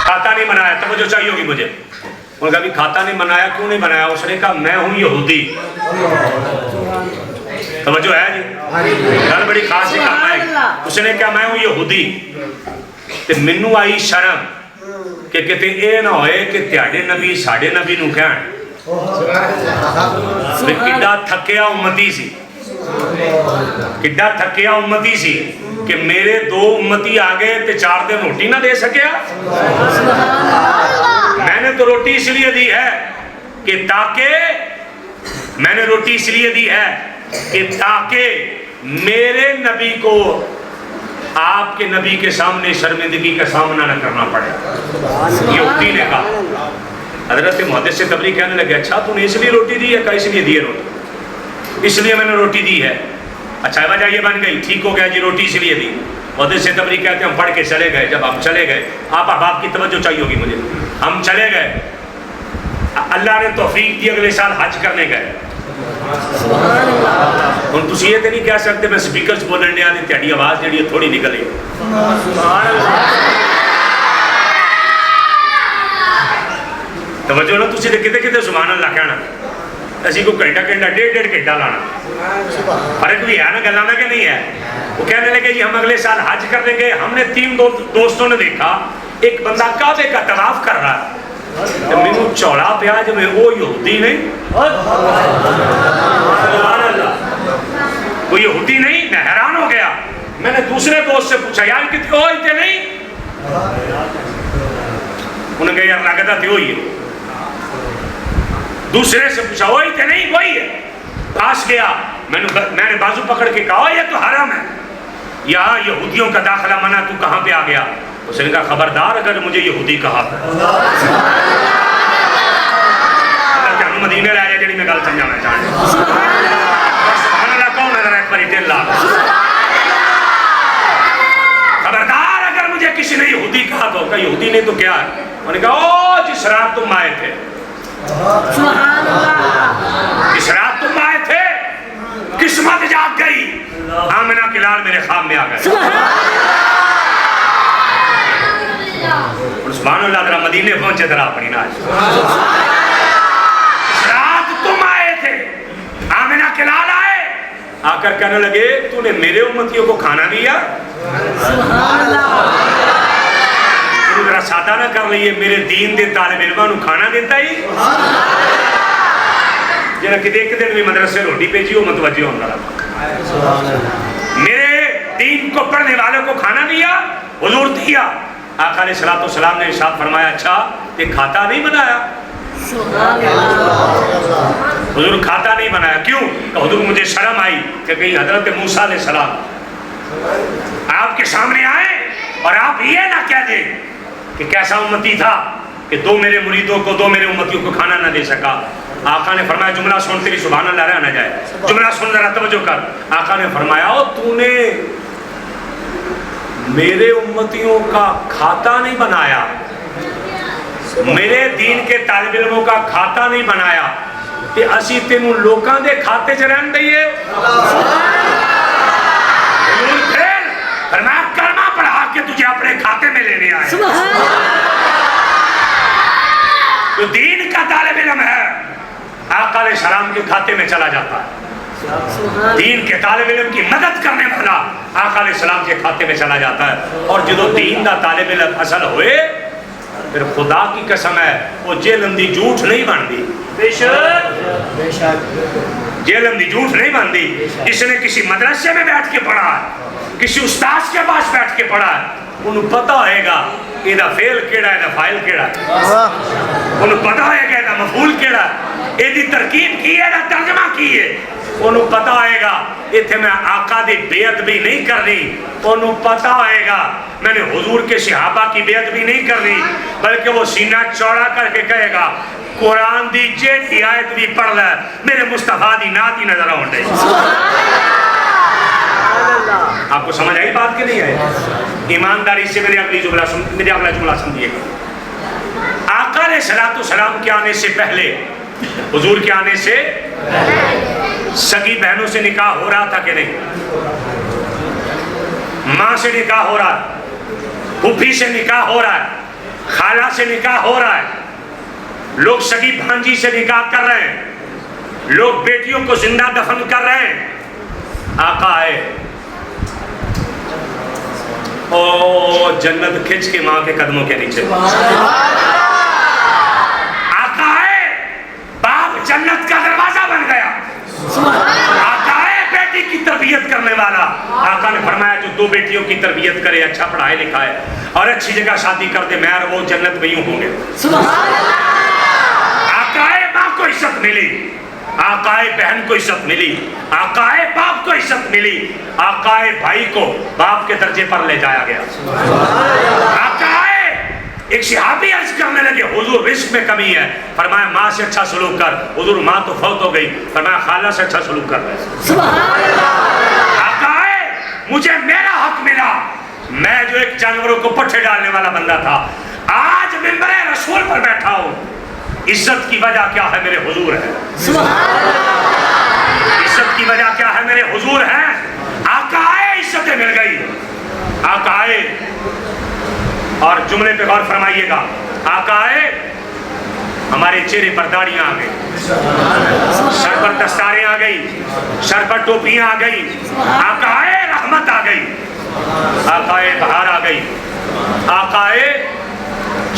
کھاتا نہیں بنایا، توجہ چاہیے ہوگی مجھے۔ انہوں نے کہا بھی کھاتا نہیں بنایا، کیوں نہیں بنایا؟ اس نے کہا میں ہوں یہودی۔ توجہ ہے جی، گل بڑی خاص کام ہے۔ اس نے کہا میں ہوں یہودی، تے مینوں آئی شرم کہ کتے اے نہ ہوئے کہ تیاڑے نبی ساڑے نبی نو کہن کڈا تھکیا امتی سی، کڈا تھکیا امتی سی کہ میرے 2 امتی آگئے تے 4 دن روٹی نہ دے سکیا۔ میں نے تو روٹی اس لیے دی ہے کہ تاکہ میں نے روٹی اس لیے دی ہے کہ تاکہ میرے نبی کو آپ کے نبی کے سامنے شرمندگی کا سامنا نہ کرنا پڑے۔ یہودی نے کہا، حضرت محدث تبری کہنے لگے اچھا تو نے اس لیے روٹی دی ہے؟ کہا اس لیے دی ہے روٹی، اس لیے میں نے روٹی دی ہے۔ اچھا وجہ یہ بن گئی، ٹھیک ہو گیا جی، روٹی اس لیے دی۔ محدث تبری کہتے ہیں ہم پڑھ کے چلے گئے، جب ہم چلے گئے، آپ احباب کی توجہ چاہیے ہوگی مجھے، ہم چلے گئے، اللہ نے توفیق دی اگلے سال حج کرنے گئے۔ ہن تسی یہ تے نہیں کہہ سکتے میں سپیکر چ بولن ڈیا تے تہاڈی آواز جڑی ہے تھوڑی نکل گئی۔ توجہ نہ، تسی تے کتے کتے سبحان اللہ کہنا، اسی کو گھنٹہ 1.5 گھنٹہ لانا، فرق بھی ہے نا گلاں دا کہ نہیں ہے؟ وہ کہنے لگے جی ہم اگلے سال حج کرنے گئے، ہم نے 3 دوستوں نے دیکھا ایک بندہ کعبے کا طواف کر رہا ہے تو مینوں چوڑا پیا جو میں وہ یہودی نہیں، سبحان اللہ، وہ یہودی نہیں، میں حیران ہو گیا. میں نے دوسرے دوست سے پوچھا یار کتنے ہوئی تھے نہیں، انہوں نے کہا یار لگتا تھے وہی ہے. دوسرے سے پوچھا وہی تھے نہیں، وہی ہے. پاس گیا، میں نے بازو پکڑ کے کہا یہ تو حرام ہے، یہاں یہودیوں کا داخلہ منع، تو کہاں پہ آ گیا؟ اس نے کہا خبردار اگر مجھے یہودی کہا اگر مدینے لے آیا جڑی میں گل سمجھانا چاہتا خبردار اگر مجھے کسی نے یہودی کہا تو کہا یہودی نے تو کیا ہے؟ انہوں نے کہا او جس رات تم آئے تھے، جس رات تم آئے تھے قسمت جاگ گئی، آمنہ کے لال میرے خواب میں آ گئے. سبحان اللہ، ذرا مدینے پہنچے ذرا اپنی ناچ. اس رات تم آئے تھے، آمنہ کے لال آئے، آ کر کہنے لگے تو نے میرے امتیوں کو کھانا دیا؟ تو ذرا سادہ نہ کر لئیے، میرے دین دے طالب علمہ نو کھانا دیتا ہی جنہاں کہ دیکھ دن بھی مدرسے روٹی پیجی ہو متوجہ ہونا رہا. میرے دین کو پڑھنے والوں کو کھانا دیا؟ حضور دیا. آقا علیہ السلام نے ارشاد فرمایا اچھا یہ کھاتا نہیں بنایا؟ حضور کھاتا نہیں بنایا، کیوں؟ کہ حضور مجھے شرم آئی کہ کہیں حضرت موسیٰ علیہ السلام آپ کے سامنے آئے اور آپ یہ نہ کہہ دیں کہ کیسا امتی تھا کہ دو میرے مریدوں کو، دو میرے امتیوں کو کھانا نہ دے سکا. آقا نے فرمایا جملہ سن، تیری سبحان اللہ رہ نہ جائے، جملہ سن ذرا توجہ کر. آقا نے فرمایا تو نے میرے امتیوں کا کھاتا نہیں بنایا، میرے دین کے طالب علموں کا کھاتا نہیں بنایا کہ اسی تینوں لوکاں دے کھاتے چ رہن دئیے. پھر فرمایا کلمہ پڑھا کے تجھے اپنے کھاتے میں لینے آئے. تو دین کا طالب علم ہے آقا علیہ السلام کے کھاتے میں چلا جاتا ہے. دین کے طالب علم کی مدد کرنے والا آقا علیہ السلام کے کھاتے میں چلا جاتا ہے. اور جدو دین دا طالب علم اصل ہوئے پھر خدا کی قسم ہے وہ جیلم دی جھوٹ نہیں بندی، جیلم دی جھوٹ نہیں بندی. جس نے کسی مدرسے میں بیٹھ کے پڑھا ہے، کسی استاذ کے پاس بیٹھ کے پڑھا ہے، انہوں پتہ ہوئے گا یہ دا فیل کیڑا ہے، دا فائل کیڑا ہے، انہوں پتہ ہوئے گا یہ دا مفعول کیڑا ہے، یہ دی ترکیب کی ہے، دا ترجمہ کی ہے. انہوں پتہ ہوئے گا اتھے میں آقا دی بیعت بھی نہیں کرنی، انہوں پتہ ہوئے گا میں نے حضور کے صحابہ کی بیعت بھی نہیں کرنی، بلکہ وہ سینہ چوڑا کر کے کہے گا قرآن دی جیڑی آیت بھی پڑھ لے میرے مصطفیٰ دی نات ہی نظر آؤں دے. آپ کو سمجھ آئی بات کہ نہیں ہے؟ ایمانداری سے میرے اگلا جملہ سمجھیے گا. آقا علیہ السلام کے آنے سے پہلے، حضور کے آنے سے سگی بہنوں سے نکاح ہو رہا تھا کہ نہیں؟ ماں سے نکاح ہو رہا ہے، پھوپھی سے نکاح ہو رہا ہے، خالہ سے نکاح ہو رہا ہے، لوگ سگی بھانجی سے نکاح کر رہے ہیں، لوگ بیٹیوں کو زندہ دفن کر رہے ہیں. آقا آئے، او جنت کھچ کے ماں کے قدموں کے نیچے. آقا آئے، باپ جنت کا دروازہ بن گیا. آقا آئے، بیٹی کی تربیت کرنے والا. آقا نے فرمایا جو دو بیٹیوں کی تربیت کرے، اچھا پڑھائے لکھائے اور اچھی جگہ شادی کر دے، میں اور وہ جنت میں یوں ہوں گے. آقا آئے، ماں کو عزت ملی، آقائے بہن کو عزت ملی، آقائے باپ کو عزت ملی، آقائے بھائی کو باپ کے درجے پر لے جایا گیا. آقائے ایک صحابی عرض کرنے لگے حضور رزق میں کمی ہے، فرمایا ماں سے اچھا سلوک کر. حضور ماں تو فوت ہو گئی، فرمایا خالہ سے اچھا سلوک کر. آقائے مجھے میرا حق ملا، میں جو ایک جانوروں کو پٹھے ڈالنے والا بندہ تھا آج منبر رسول پر بیٹھا ہوں. عزت کی وجہ کیا ہے؟ میرے حضور ہے. عزت کی وجہ کیا ہے؟ میرے حضور ہیں. آقا آئے، عزتیں مل گئی. آقا آئے اور جملے پہ غور فرمائیے گا. آقا آئے، ہمارے چہرے پر داڑیاں آ گئی، سر پر دستاریں آ گئی، سر پر ٹوپیاں آ گئی. آقا آئے، رحمت آ گئی. آقا آئے، بہار آ گئی. آقا آئے،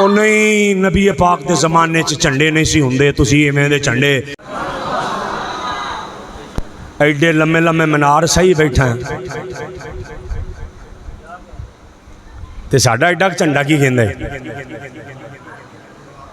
ਉਹ ਨਹੀਂ, ਨਬੀ ਪਾਕ ਦੇ ਜ਼ਮਾਨੇ 'ਚ ਝੰਡੇ ਨਹੀਂ ਸੀ ਹੁੰਦੇ, ਤੁਸੀਂ ਇਵੇਂ ਦੇ ਝੰਡੇ ਐਡੇ ਲੰਮੇ ਲੰਮੇ ਮਨਾਰ ਸਹੀ ਬੈਠਾ ਤੇ ਸਾਡਾ ਐਡਾ ਝੰਡਾ ਕੀ ਕਹਿੰਦਾ ਹੈ?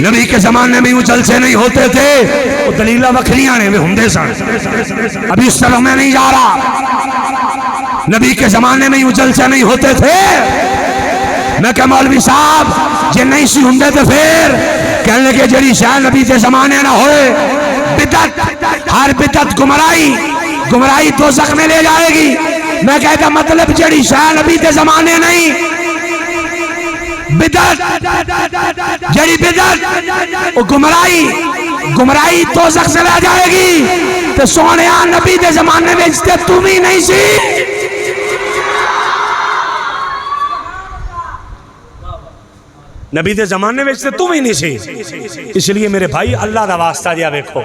نبی کے زمانے میں یوں جلسے نہیں ہوتے تھے، وہ دلیلہ وکھریاں نے ہندے سن، ابھی اس طرح میں نہیں جا رہا۔ نبی کے زمانے میں یوں جلسے نہیں ہوتے تھے۔ میں کہ مولوی صاحب یہ نہیں سی ہندے تھے، پھر کہنے لگے جڑی شاہ نبی کے زمانے نہ ہوئے، بدعت، ہر بدعت گمراہی دوزخ میں لے جائے گی۔ میں کہتا مطلب جڑی شاہ نبی کے زمانے نہیں، بدعت، جڑی بدعت وہ گمراہی دوزخ سے لے جائے گی۔ تو سونیا نبی کے زمانے میں جتے تم ہی نہیں سی۔ نبی دے زمانے میں تم ہی نہیں سی۔ اس لیے میرے بھائی اللہ دا واسطہ جا ویکھو،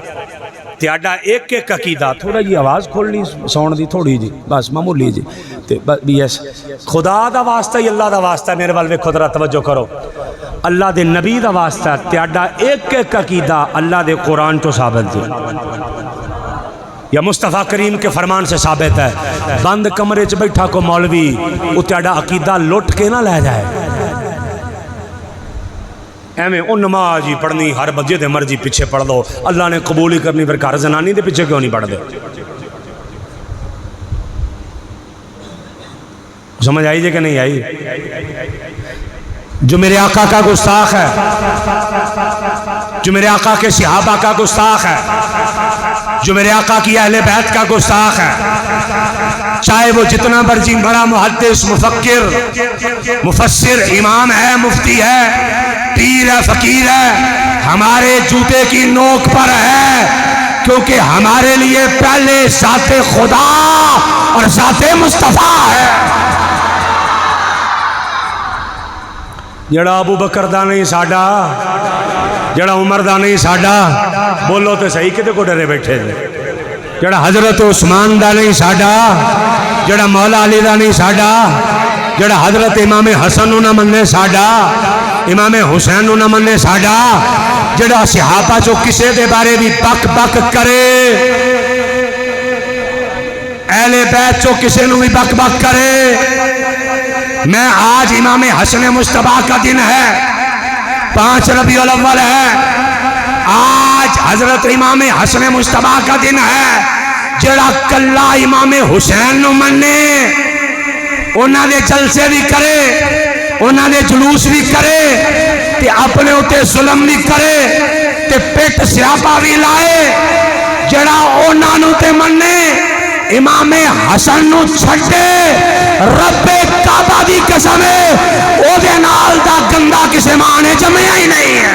تیاڈا ایک ایک عقیدہ، تھوڑا جی آواز کھولنی سون دی تھوڑی جی بس معمولی جی، یس خدا دا واسطہ ہی اللہ دا واسطہ، میرے وال ویکھو ذرا توجہ کرو، اللہ دے نبی دا واسطہ تیاڈا ایک ایک عقیدہ اللہ دے قرآن تو ثابت ہے یا مصطفیٰ کریم کے فرمان سے ثابت ہے۔ بند کمرے چ بیٹھا کو مولوی وہ تیاڈا عقیدہ لٹ کے نہ لے جائے، ایویں او نماز ہی پڑھنی ہر بجے دے مرضی پیچھے پڑھ لو، اللہ نے قبول ہی کرنی، پھر گھر زنانی دے پیچھے کیوں نہیں پڑھ دے؟ سمجھ آئی جے کہ نہیں آئی؟ جو میرے آقا کا گستاخ ہے، جو میرے آقا کے صحابہ کا گستاخ ہے، جو میرے آقا کی اہل بیت کا گستاخ ہے، چاہے وہ جتنا مرضی بڑا محدث، مفکر، مفسر، امام ہے، مفتی ہے، پیر ہے، فقیر ہے، ہمارے جوتے کی نوک پر ہے، کیونکہ ہمارے لیے پہلے ذات خدا اور ذات مصطفیٰ ہے۔ جڑا ابو بکر دا نہیں ساڈا، جڑا عمر دا نہیں ساڈا، بولو تو صحیح کتے کو ڈرے بیٹھے تھے؟ جڑا حضرت عثمان دا نہیں ساڈا، جڑا مولا علی دا نہیں ساڈا، جڑا حضرت امام حسن نو نہ مننے ساڈا، امام حسین نو نہ مننے ساڈا، جڑا صحابہ جو کسے دے بارے بھی بک بک کرے، اہل بیت جو کسے نو بھی بک بک کرے۔ میں آج امام حسن مصطفیٰ کا دن ہے، 5 ربیع الاول ہے، آج حضرت امام حسن مصطفیٰ کا دن ہے، جڑا کلا امام حسین نو مننے، انہاں دے جلسے بھی کرے، انہاں دے جلوس بھی کرے، تے اپنے اتے ظلم بھی کرے، تے پیٹ سیاپا بھی لائے، جڑا انہاں نو تے مننے، امام حسن نو چھڑے، رب کعبہ دی قسم ہے، او دے نال دا گندا کسے ماں نے جمعیا ہی نہیں ہے۔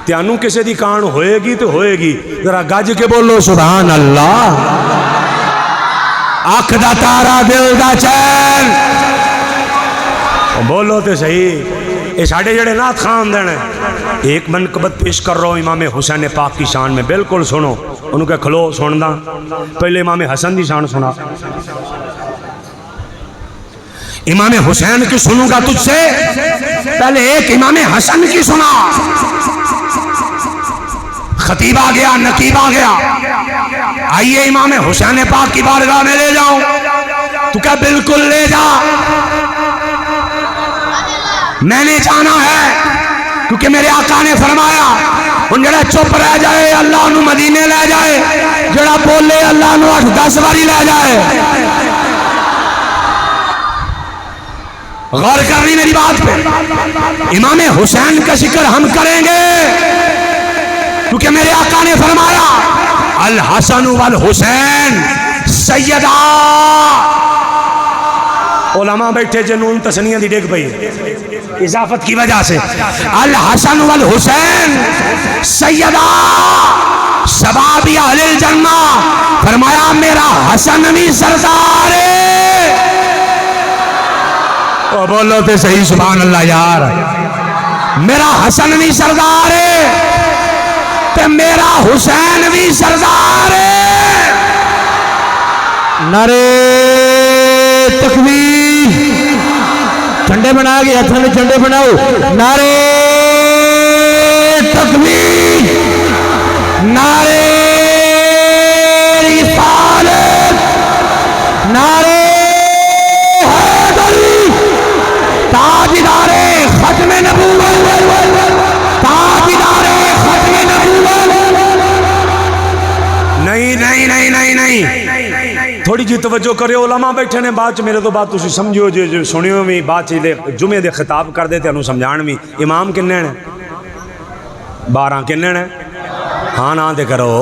تیانوں کسے دی کان ہوئے گی تو ہوئے گی، ذرا گج کے بولو سبحان اللہ۔ آنکھ دا تارا دل دا چین، بولو تو صحیح۔ یہ ساڑھے جڑے نات خان دینے، ایک منقبت پیش کر رہا ہوں امام حسین پاک کی شان میں، بالکل سنو، انہوں کہ کھلو سن دا، پہلے امام حسن دی شان سنا۔ امام حسین کی سنوں گا تجھ سے، پہلے ایک امام حسن کی سنا۔ خطیب آ گیا، نقیب آ گیا، آئیے امام حسین پاک کی بارگاہ میں لے جاؤں، تو کہا بالکل لے جا، میں نے جانا ہے، کیونکہ میرے آقا نے فرمایا ان جڑا چپ رہ جائے اللہ انہوں مدینے لے جائے، جڑا بولے اللہ انہوں 8-10 باری لے جائے۔ غور کرنی میری بات پہ، امام حسین کا ذکر ہم کریں گے، کیونکہ میرے آقا نے فرمایا الحسن والحسین سیدہ، علماء بیٹھے جنون تسنیہ دی ڈیگ پئی اضافت کی وجہ سے، الحسن والحسین سیدہ شباب اہل الجنہ، فرمایا میرا حسن بھی سردار ہے۔ او بولو تے صحیح سبحان اللہ یار، میرا حسن بھی سردار ہے تے میرا حسین بھی سردار ہے۔ نعرہ تکبیر، جھنڈے بنا گیا، جھنڈے بناؤ، نعرہ تکبیر، نعرہ رسالت، نعرہ حیدری، تاجدار ختم نبوت۔ تھوڑی جی توجہ کرو، علماء بیٹھے نے بعد میرے تو بات تسی سمجھو جو سنیو بھی بات جمعے دے خطاب کر دے تینوں سمجھان بھی امام کنے نے 12 کنے نے ہاں نہ تے کرو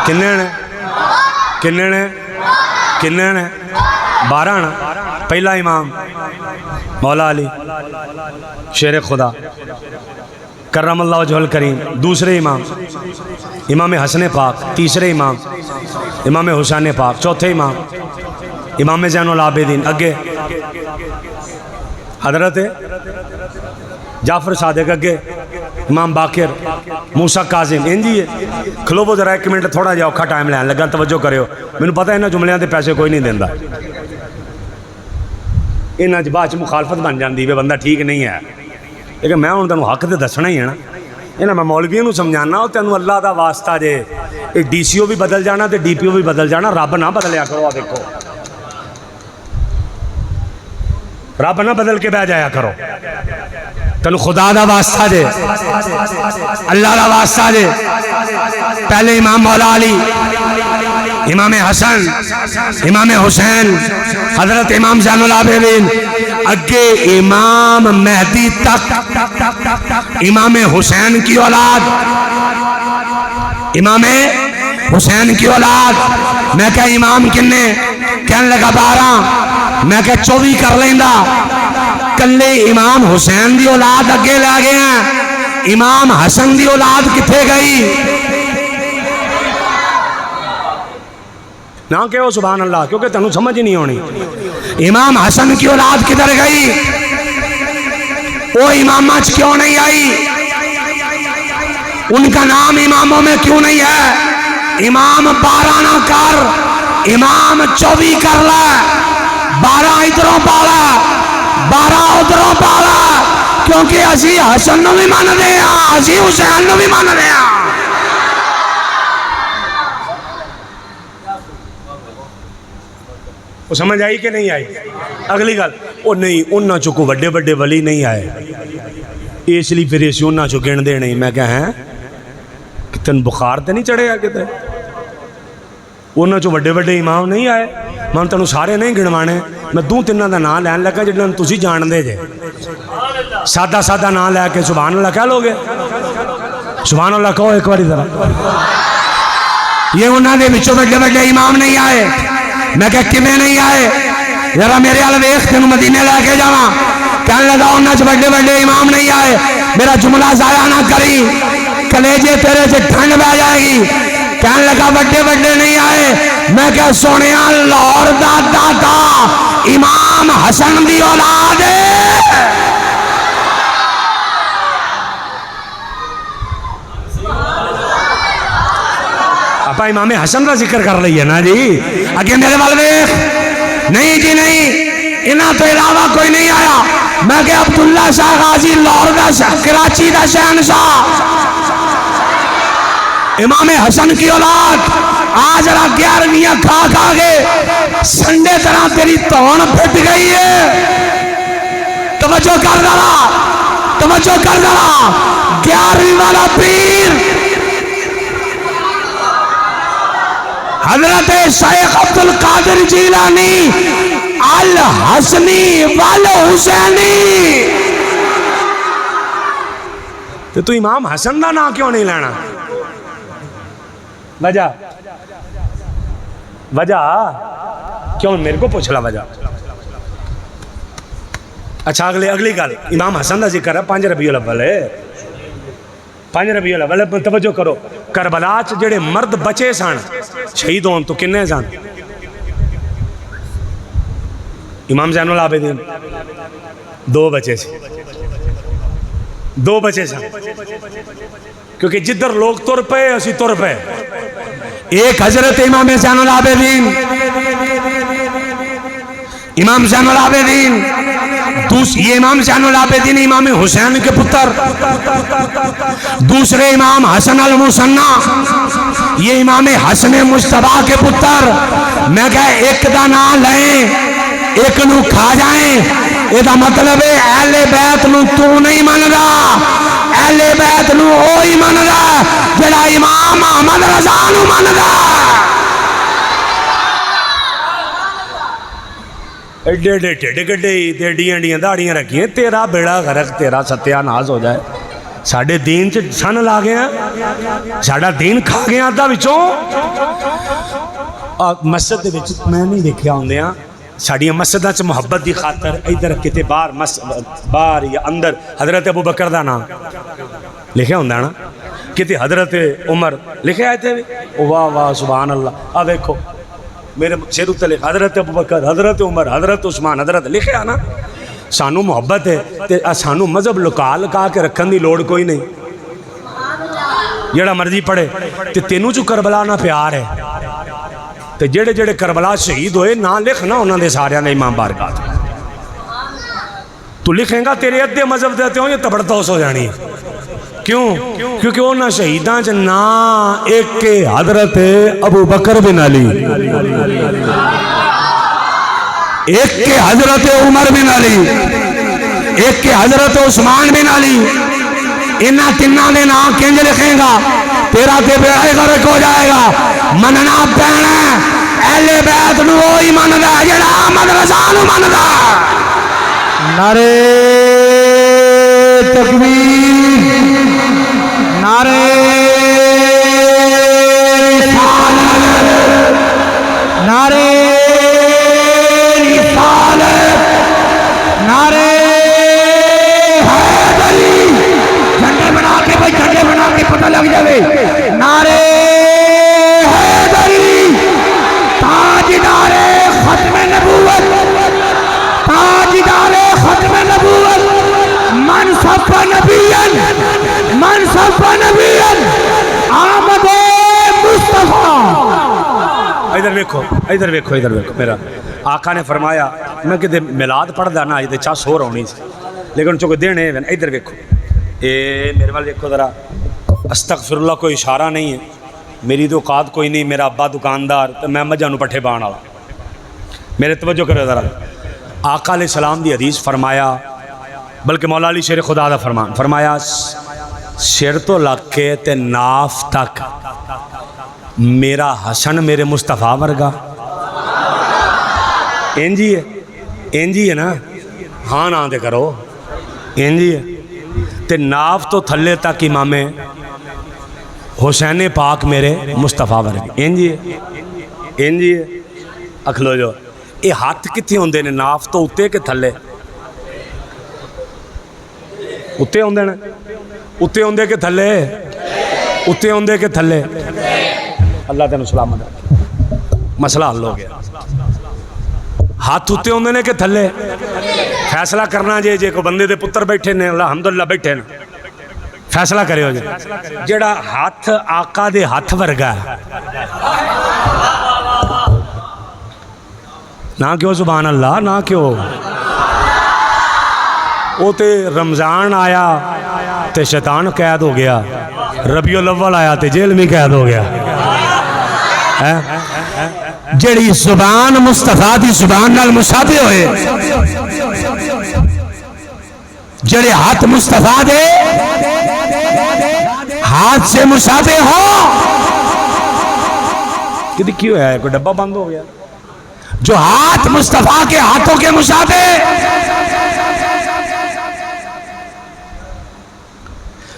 کنے نے کنے نے کنے نے 12 نا پہلا امام مولا علی شیر خدا کرم اللہ وجہ الکریم، دوسرے امام امام حسن پاک، تیسرے امام امام حسین پاک، چوتھے امام امام زین العابدین، اگے حضرت جعفر صادق، اگے امام باقر، موسیٰ کاظم، انجی ہے کھلو ذرا ایک منٹ تھوڑا جا اوکھا ٹائم لین لگا، توجہ کرو، میں پتہ ہے انہاں جملیاں دے پیسے کوئی نہیں دیندا، انہاں بعد مخالفت بن جاندی ہے بندہ ٹھیک نہیں ہے، لیکن میں ہوں تینوں حق تے دسنا ہی ہے نا، انہاں میں مولویوں نوں سمجھانا تینوں اللہ دا واسطہ جے ایک ڈی سی او بھی بدل جانا تے ڈی پی او بھی بدل جانا، رب نہ بدلیا کرو، دیکھو رب نہ بدل کے بہ جایا کرو، تینوں خدا دا واسطہ جے اللہ دا واسطہ جے، پہلے امام مولا علی، امام حسن، امام حسین، حضرت امام زین العابدین، اگے امام مہدی تک امام حسین کی اولاد، امام حسین کی اولاد، میں کہا امام کنے کہنے لگا 12، میں کہا 24 کر لیندہ، کلے امام حسین دی اولاد اگے لے گئے ہیں، امام حسن دی اولاد کتھے گئی؟ نہ کہو سبحان اللہ، کیونکہ تنوں سمجھ ہی نہیں ہونی، امام حسن کی اولاد کدھر گئی؟ وہ امامت کیوں نہیں آئی؟ ان کا نام اماموں میں کیوں نہیں ہے؟ امام 12 نہ کر، امام 24 کر لے، 12 ادھروں پالا 12 ادھروں پالا، کیونکہ اسی حسن نو بھی مان دے ہیں، اسی حسین نو بھی مان دے ہیں۔ وہ سمجھ آئی کہ نہیں آئی؟ اگلی گل وہ نہیں انہاں چکو بڑے بڑے ولی نہیں آئے، اس لیے پھر اسی انہاں چو گن دے نہیں، میں کہا ہیں تن بخار تے نہیں چڑھے گا کتے؟ انہاں چو بڑے بڑے امام نہیں آئے، میں تنوں سارے نہیں گنوانے، میں دوں تنہاں دا نام لین لگا جنہاں تسی جان دے جے، سادہ سادہ نام لے کے سبحان اللہ کہہ لو گے؟ سبحان اللہ کہو ایک باری ذرا۔ یہ انہاں دے بچوں بڑے بڑے امام نہیں آئے، میں کہا کمیں نہیں آئے؟ ذرا میرے الویخ تنوں مدینے لے کے جاواں، کہنے لگا انہاں چ بڑے بڑے امام نہیں آئے، میرا جملہ ضائع نہ کری، کلیجے تیرے سے ٹھنڈ بہ جائے گی، کہنے لگا بڑے بڑے نہیں آئے، میں کہا سونیاں لاہور دا دادا امام حسن دی اولاد ہے۔ آپ امام حسن کا ذکر کر رہی ہے نا جی، اگے میرے والویخ نہیں جی نہیں، انہاں تو علاوہ کوئی نہیں آیا، میں کہ عبداللہ شاہ غازی لاہور دا کراچی دا شہنشاہ امام حسن کی اولاد، آج را 11ویں کھا کھا گے سنڈے طرح تیری تون پھٹ گئی ہے، توجہ کر ذرا، توجہ کر ذرا، 11ویں والا پیر حضرت شیخ عبدالقادر جیلانی الحسنی والحسینی، تو امام حسن دا نام کیوں نہیں لینا؟ وجہ کیوں میرے کو پوچھ لا وجہ؟ اچھا اگلی گل، امام حسن دا ذکر ہے 5 ربیع الاول ہے، 5 ربیع الاول، توجہ کرو، کربلا چ جڑے مرد بچے سن شہید ہون تو کنے سن؟ امام زین العابدین 2 بچے سے، 2 بچے سن، کیونکہ جدھر لوگ تر پے اسی تر پے، ایک حضرت امام زین العابدین، امام زین العابدین، یہ امام زین العابدین امام حسین کے پتر، دوسرے امام حسن المثنی، یہ امام حسن مجتبیٰ کے پتر، میں کہا ایک دا نام لیں ایک نو کھا جائیں، یہ دا مطلب ہے اہل بیت نو تو نہیں من رہا، اہل بیت نو ہوئی من رہا جڑا امام احمد رضا نو من رہا۔ ایڈے ایڈے ٹھڈ گڈے تے ایڈیاں ایڈیاں داڑیاں رکھیاں، تیرا بیڑا غرق، تیرا ستیا ناز ہو جائے۔ ساڈے دین چ سن لا گیا، ساڈا دین کھا گیا ادھا وچوں۔ مسجد دے وچ میں نہیں دیکھیا ہوندیاں ساڈیاں مسجداں چ محبت دی خاطر ادھر کتے باہر یا اندر حضرت ابو بکر دا نام لکھیا ہوندا نا، کتے حضرت عمر لکھیا ہے، واہ واہ سبحان اللہ۔ آ دیکھو میرے سر اتنے لکھا حضرت ابو بکر، حضرت عمر، حضرت عثمان، حضرت لکھیا نا۔ سانو محبت ہے تے سانو مذہب لکا لکا کے رکھن دی لوڑ کوئی نہیں، جڑا مرضی پڑھے۔ تے تینوں جو کربلا نہ پیار ہے تے جڑے جڑے کربلا شہید ہوئے نہ لکھ نہ انہاں دے ساریاں دے امام بارگاہ تے۔ تو لکھیں گا تیرے ادھے مذہب دے تے ہوں یہ تبڑ توس ہو جانی ہے۔ کیوں؟ کیونکہ انہاں شہیداں چ نا ایک کے حضرت ابو بکر بن علی، ایک کے حضرت عمر بن علی، ایک کے حضرت عثمان بن علی، انہاں تنہاں دے نام کنج لکھیں گا تیرا تے بیڑا غرق ہو جائے گا۔ مننا پینا اہل بیت نو وہی مندا جڑا احمد رضا نو مندا۔ نعرے تکبیر، نعرے رسالت، نعرے رسالت، نعرے حیدری، جھنڈے بنا کے بھائی جھنڈے بنا کے پتہ لگ جائے، نعرے حیدری، تاجدار ختم نبوت، تاجدار ختم نبوت، من صف نبیًا، من صف نبیًا، آمد مصطفیٰ۔ ادھر ویکھو ادھر ویکھو ادھر ویکھو، میرا آقا نے فرمایا میں کدے میلاد پڑھدا نا یہ چا سور ہونی سی، لیکن چونکہ دینے ادھر ویکھو، اے میرے وال ویکھو ذرا، استغفر اللہ کوئی اشارہ نہیں ہے، میری تو اوقات کوئی نہیں، میرا ابا دکاندار تو میں مجھا نو پٹھے پان والا۔ میرے توجہ کرو ذرا، آقا علیہ السلام دی حدیث فرمایا، بلکہ مولا علی شیر خدا دا فرمان فرمایا، سر تو لگ کے تے ناف تک میرا حسن میرے مصطفیٰ ورگا۔ انجی ہے، انجی ہے نا، ہاں نہ دے کرو، انجی ہے تے ناف تو تھلے تک امام حسین پاک میرے مصطفیٰ ورگے، انجی ہے، انجی ہے۔ اکھلو جو یہ ہاتھ کتنے ہوندے نے ناف تو اتے کے تھلے؟ اتے ہوندے نے، اتے ہوندے کے تھلے، اتے ہوندے کے تھلے۔ اللہ تینوں سلامت رکھے، مسئلہ حل ہو گیا۔ ہاتھ اتے ہوندے نے کہ تھلے؟ فیصلہ کرنا جے کو بندے دے پتر بیٹھے نے، الحمدللہ بیٹھے نے، فیصلہ کرے ہو جائے جڑا ہاتھ آقا دے ہاتھ ورگا ہے نہ کیوں سبحان اللہ، نہ کیوں وہ تے رمضان آیا تے شیطان قید ہو گیا، ربیع الاول آیا تے جیل میں قید ہو گیا۔ جڑی زبان مصطفیٰ دی زبان نال مشابہ ہوئے، جڑے ہاتھ مصطفیٰ دے ہاتھ سے مشابہ ہو، کدی کیوں ہے کوئی ڈبہ بند ہو گیا؟ جو ہاتھ مصطفیٰ کے ہاتھوں کے مشابہ،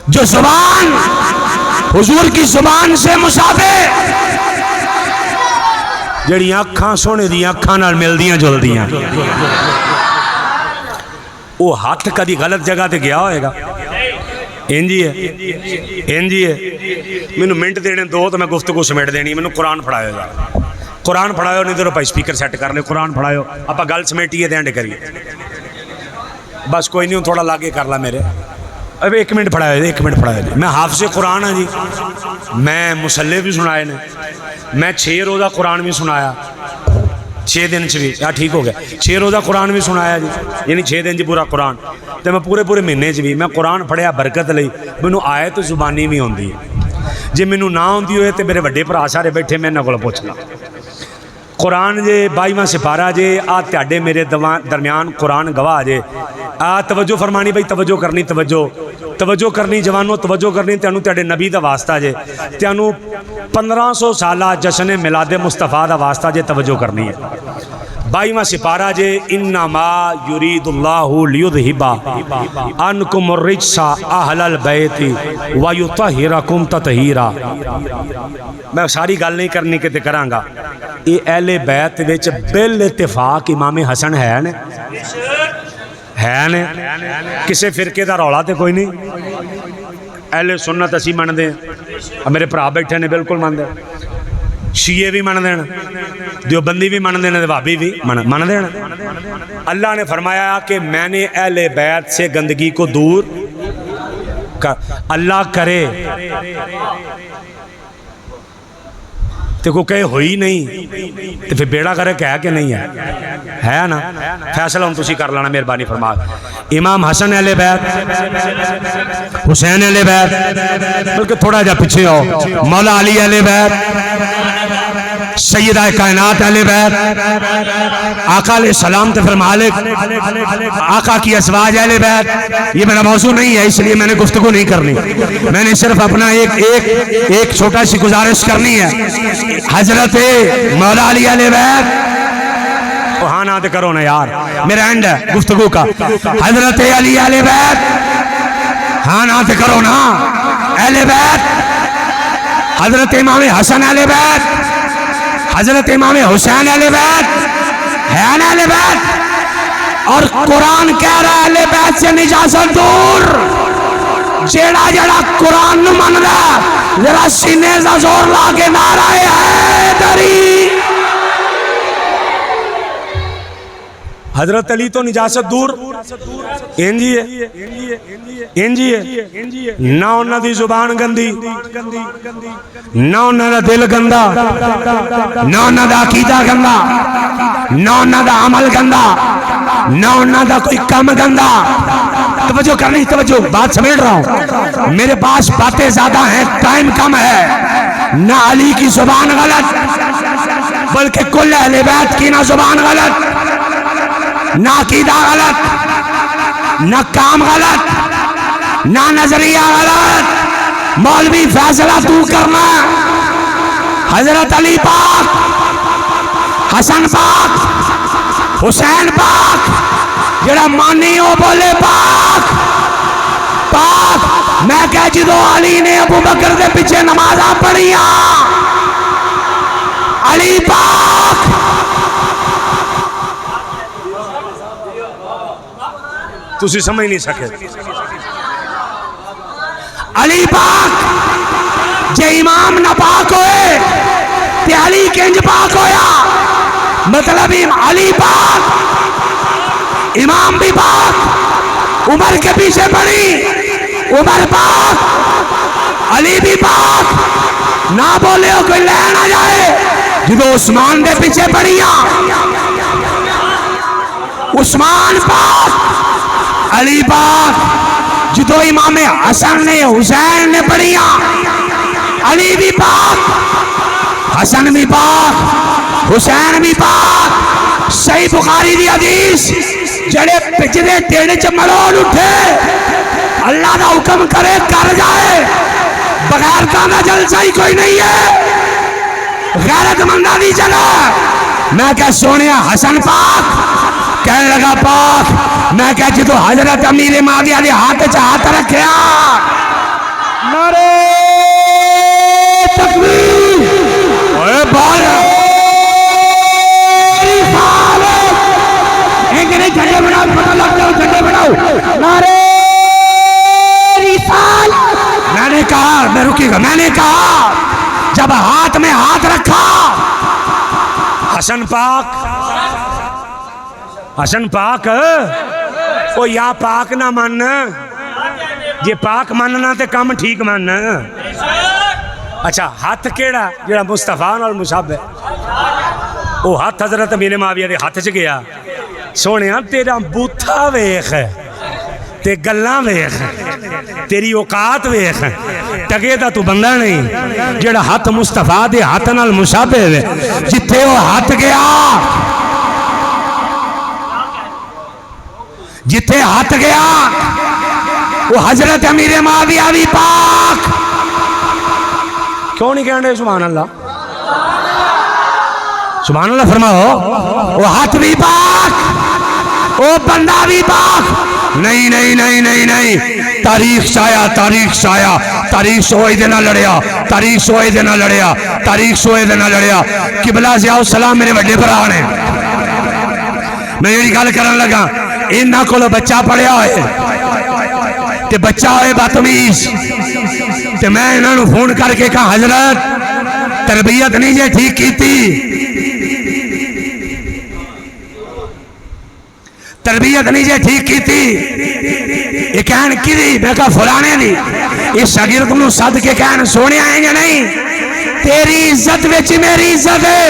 جو زبان حضور کی زبان سے مشابہ، جڑی اکھاں سونے دی اکھاں نال ملدیاں جلدیاں، وہ ہاتھ کدی غلط جگہ تے گیا ہوئے گا؟ انجی ہے، انجی ہے۔ مینوں منٹ دینے دو تو میں گفتگو سمیٹ دینی، مینوں قرآن پڑھائے گا، قرآن پڑھائے نہیں تو پائی سپیکر سیٹ کر لے، قرآن پڑھائے آپ گل سمیٹیے دے اینڈ کریے، بس کوئی نہیں تھوڑا لاگے کر لا میرے۔ اب ایک منٹ پڑھائے، ایک منٹ پڑھائے، میں حافظ قرآن ہاں جی، میں مسلح بھی سنائے نے، میں 6 روزہ قرآن بھی سنایا، 6 دن بھی ٹھیک ہو گیا، 6 روزہ قرآن بھی سنایا جی، یعنی 6 دن پورا قرآن، تو میں پورے مہینے بھی میں قرآن پڑھیا برکت لئی، مینوں آیت زبانی بھی ہوندی ہے، جی مینوں نہ ہوندی ہوئے تو میرے وڈے بھرا سارے بیٹھے میں انہاں کول پوچھ لا۔ قرآن جے 22واں سپارہ جے آ تہاڈے میرے درمیان قرآن گواہ جے، آ توجہ فرمانی بھائی، توجہ کرنی، توجہ کرنی جوانوں، توجہ کرنی، تینوں تہاڈے نبی دا واسطہ جے، تینوں 1500 سالہ جشن میلاد مصطفیٰ دا واسطہ جے، توجہ کرنی ہے۔ 22واں سپارہ جے انما یرید اللہ لیذھبا عنکم الرجس اہل البیت ویطہرکم تطہیرا. میں ساری گل نہیں کرنی کہ کراں گا. یہ اہل بیت وچ بال اتفاق امام حسن ہے نے کسے فرقے دا رولا تے کوئی نہیں. اہل سنت اسی من دے, میرے بھرا بیٹھے نے بالکل من دے, شیعہ بھی من دین, دیوبندی بھی من دین, وہابی بھی من دین. اللہ نے فرمایا کہ میں نے اہل بیت سے گندگی کو دور اللہ کرے تو کو کہے ہوئی نہیں تو پھر بیڑا کرے کہا کہ نہیں ہے نا. فیصلہ ہم تسی کر لینا مہربانی فرما. امام حسن اہل بیت, حسین اہل بیت, بلکہ تھوڑا جا پیچھے آؤ, مولا علی اہل بیت, سیدہ کائنات اہل بیت, آقا علیہ السلام تے فرمالک, آقا کی ازواج اہل بیت. یہ میرا موضوع نہیں ہے اس لیے میں نے گفتگو نہیں کرنی, میں نے صرف اپنا ایک چھوٹا سی گزارش کرنی ہے. حضرت مولا علی اہل بیت, ہاں نہ کرو نا یار, میرا اینڈ ہے گفتگو کا. حضرت علی اہل بیت, ہاں نہ کرو نا اہل بیت. حضرت امام حسن اہل بیت, حضرت امام حسین اہل بیت ہے نا اہل بیت. اور قرآن کہہ رہا ہے اہل بیت سے نجاست دور. جیڑا جیڑا قرآن نو من رہا ذرا سینے دا زور لا کے نعرہ حیدری. حضرت علی تو نجاست دور انجی ہے نہ انہاں دی زبان گندی, نہ انہاں دا دل گندا, نہ انہاں دا عقیدہ گندا, نہ انہاں دا عمل گندا, نہ انہاں دا کوئی کم گندا. توجہ کرنی, توجہ, بات سمیٹ رہا ہوں, میرے پاس باتیں زیادہ ہیں, ٹائم کم ہے. نہ علی کی زبان غلط, بلکہ کل اہل بیت کی نہ زبان غلط, نہ عقیدہ غلط, نہ کام غلط, نہ نظریہ غلط. مولوی فیصلہ تو کرنا. حضرت علی پاک, حسن پاک, حسین پاک, جڑا مانی ہو بولے پاک پاک. میں کہہ جدو علی نے ابو بکر دے پیچھے نمازاں پڑھیاں, علی پاک تسی سمجھ نہیں سکے. علی پاک جے امام نہ پاک ہوئے تے علی کنج پاک ہویا. مطلب علی پاک, امام بھی پاک, عمر کے پیچھے پڑی, عمر پاک, علی بھی پاک. نہ بولے ہو کوئی لے نہ جائے. جدو عثمان دے پیچھے پڑیاں, عثمان پاک, علی پاک. جدو امام حسن نے حسین نے پڑھیاں, علی بھی پاک, حسن بھی پاک, حسین بھی پاک. صحیح بخاری دی حدیث, جڑے پچھلے ٹیڑے چ مڑول اٹھے, اللہ دا حکم کرے کر جائے, بغیر کانا جلسہ ہی کوئی نہیں ہے. غیرت مندہ دی جگہ. میں کہہ سونے حسن پاک, کہنے لگا پاک. میں کہہ جدو حضرت امیر معاویہ دے ہاتھ چاہت رکھیا, نعرہ تکبیر, اوے بول جھنڈے بناؤ, پتہ لگ جاؤ, جھنڈے بناؤ, نعرہ رسالت. میں نے کہا, میں رکی گا, میں نے کہا جب ہاتھ میں ہاتھ رکھا حسن پاک, حسن پاک او یا پاک نہ من, جے پاک مننا تے کم ٹھیک من. اچھا ہاتھ کیڑا جڑا مصطفیٰ نال مشابہ, او ہاتھ حضرت امیر معاویہ دے ہاتھ چ گیا. سونے تیرا بوتھا ویخ تے گلاں ویخ, تیری اوقات ویخ, ٹگے دا تو بندہ نہیں. جڑا ہاتھ مصطفیٰ دے ہاتھ نال مشابہ ہے, جتھے وہ ہاتھ گیا, جتھے ہاتھ گیا وہ حضرت امیر معاویہ بھی پاک. کیوں نہیں کہنے سبحان اللہ, سبحان اللہ فرماؤ. وہ ہاتھ بھی پاک، وہ بندہ بھی پاک. نہیں نہیں نہیں نہیں نہیں، تاریخ سایا، تاریخ سایا، تاریخ سوئے دے نہ لڑیا، تاریخ سوئے دے نہ لڑیا، تاریخ سوئے دے نہ لڑیا. قبلہ ضیاء السلام میرے بڑے بھرا نے. میں یہ گل کرن لگا، انہاں کولو بچہ پڑھیا ہوئے تے بچہ ہوئے بدتمیز تے میں انہاں نو فون کر کے کہا حضرت تربیت نہیں جے ٹھیک کیتی، تربیت نہیں جے ٹھیک کیتی. یہ کہن کی دی؟ میں کہا فلانے دی. اس شاگرد نو صد کے کہن سونے آئیں یا نہیں، تیری عزت وچ میری عزت ہے.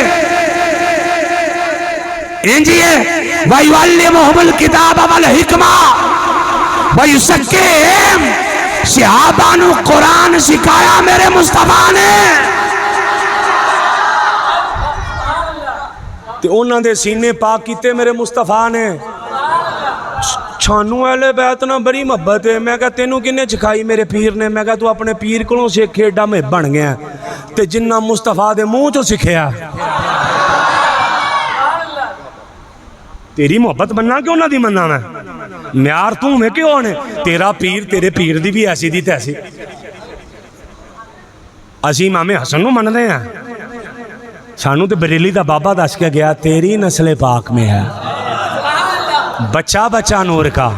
انجی ہے وَيُعَلِّمُهُمُ الْكِتَابَ وَالْحِكْمَةَ وَيُزَكِّيهِمْ. صحابہ نو قرآن سکھایا میرے مصطفیٰ نے، تے انہاں دے سینے پاک کیتے میرے مصطفیٰ نے. چھانو اہل بیت نہ بڑی محبت ہے. میں کہا تینوں کنے چکھائی میرے پیر نے؟ میں کہا تو اپنے پیر کلوں سے کھیڈا میں بن گیا تے جنہ مصطفیٰ دے منہ چو سکھیا. تیری محبت بننا کیوں نہ دی مننا میں؟ میار تو میں کیوں نے؟ تیرا پیر تیرے پیر دی بھی ایسی دی تیسی. اسی امام حسن نو من دے ہیں، سانو تے بریلی دا بابا دس کے گیا تیری نسل پاک میں ہے بچہ بچہ نور کا،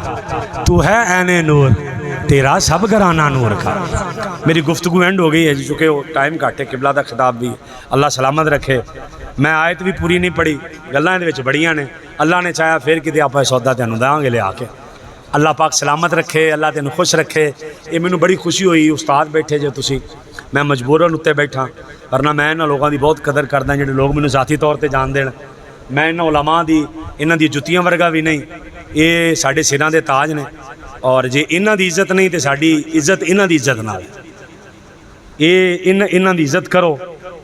تو ہے عین نور، تیرا سب گھرانہ نور کا. میری گفتگو اینڈ ہو گئی ہے جی، چونکہ وہ ٹائم کاٹے. قبلہ دا خطاب بھی اللہ سلامت رکھے. میں آیت بھی پوری نہیں پڑھی، گلاں دے وچ بڑیاں نے. اللہ نے چاہیا پھر کتے آپ سودا تینوں دیاں گے لے آ کے. اللہ پاک سلامت رکھے، اللہ تینوں خوش رکھے. یہ مینوں بڑی خوشی ہوئی استاد بیٹھے جو تسی، میں مجبوراً اتنے بیٹھا، ورنہ میں انہاں لوگاں دی بہت قدر کردا جڑے لوگ مینوں ذاتی طور تے جان دین. میں انہاں علماء دی انہاں دی جتیاں ورگا بھی نہیں، یہ ساڈے سراں دے تاج نے. اور جے انہاں دی عزت نہیں تے ساڈی عزت انہاں دی عزت نال. انہاں دی عزت کرو.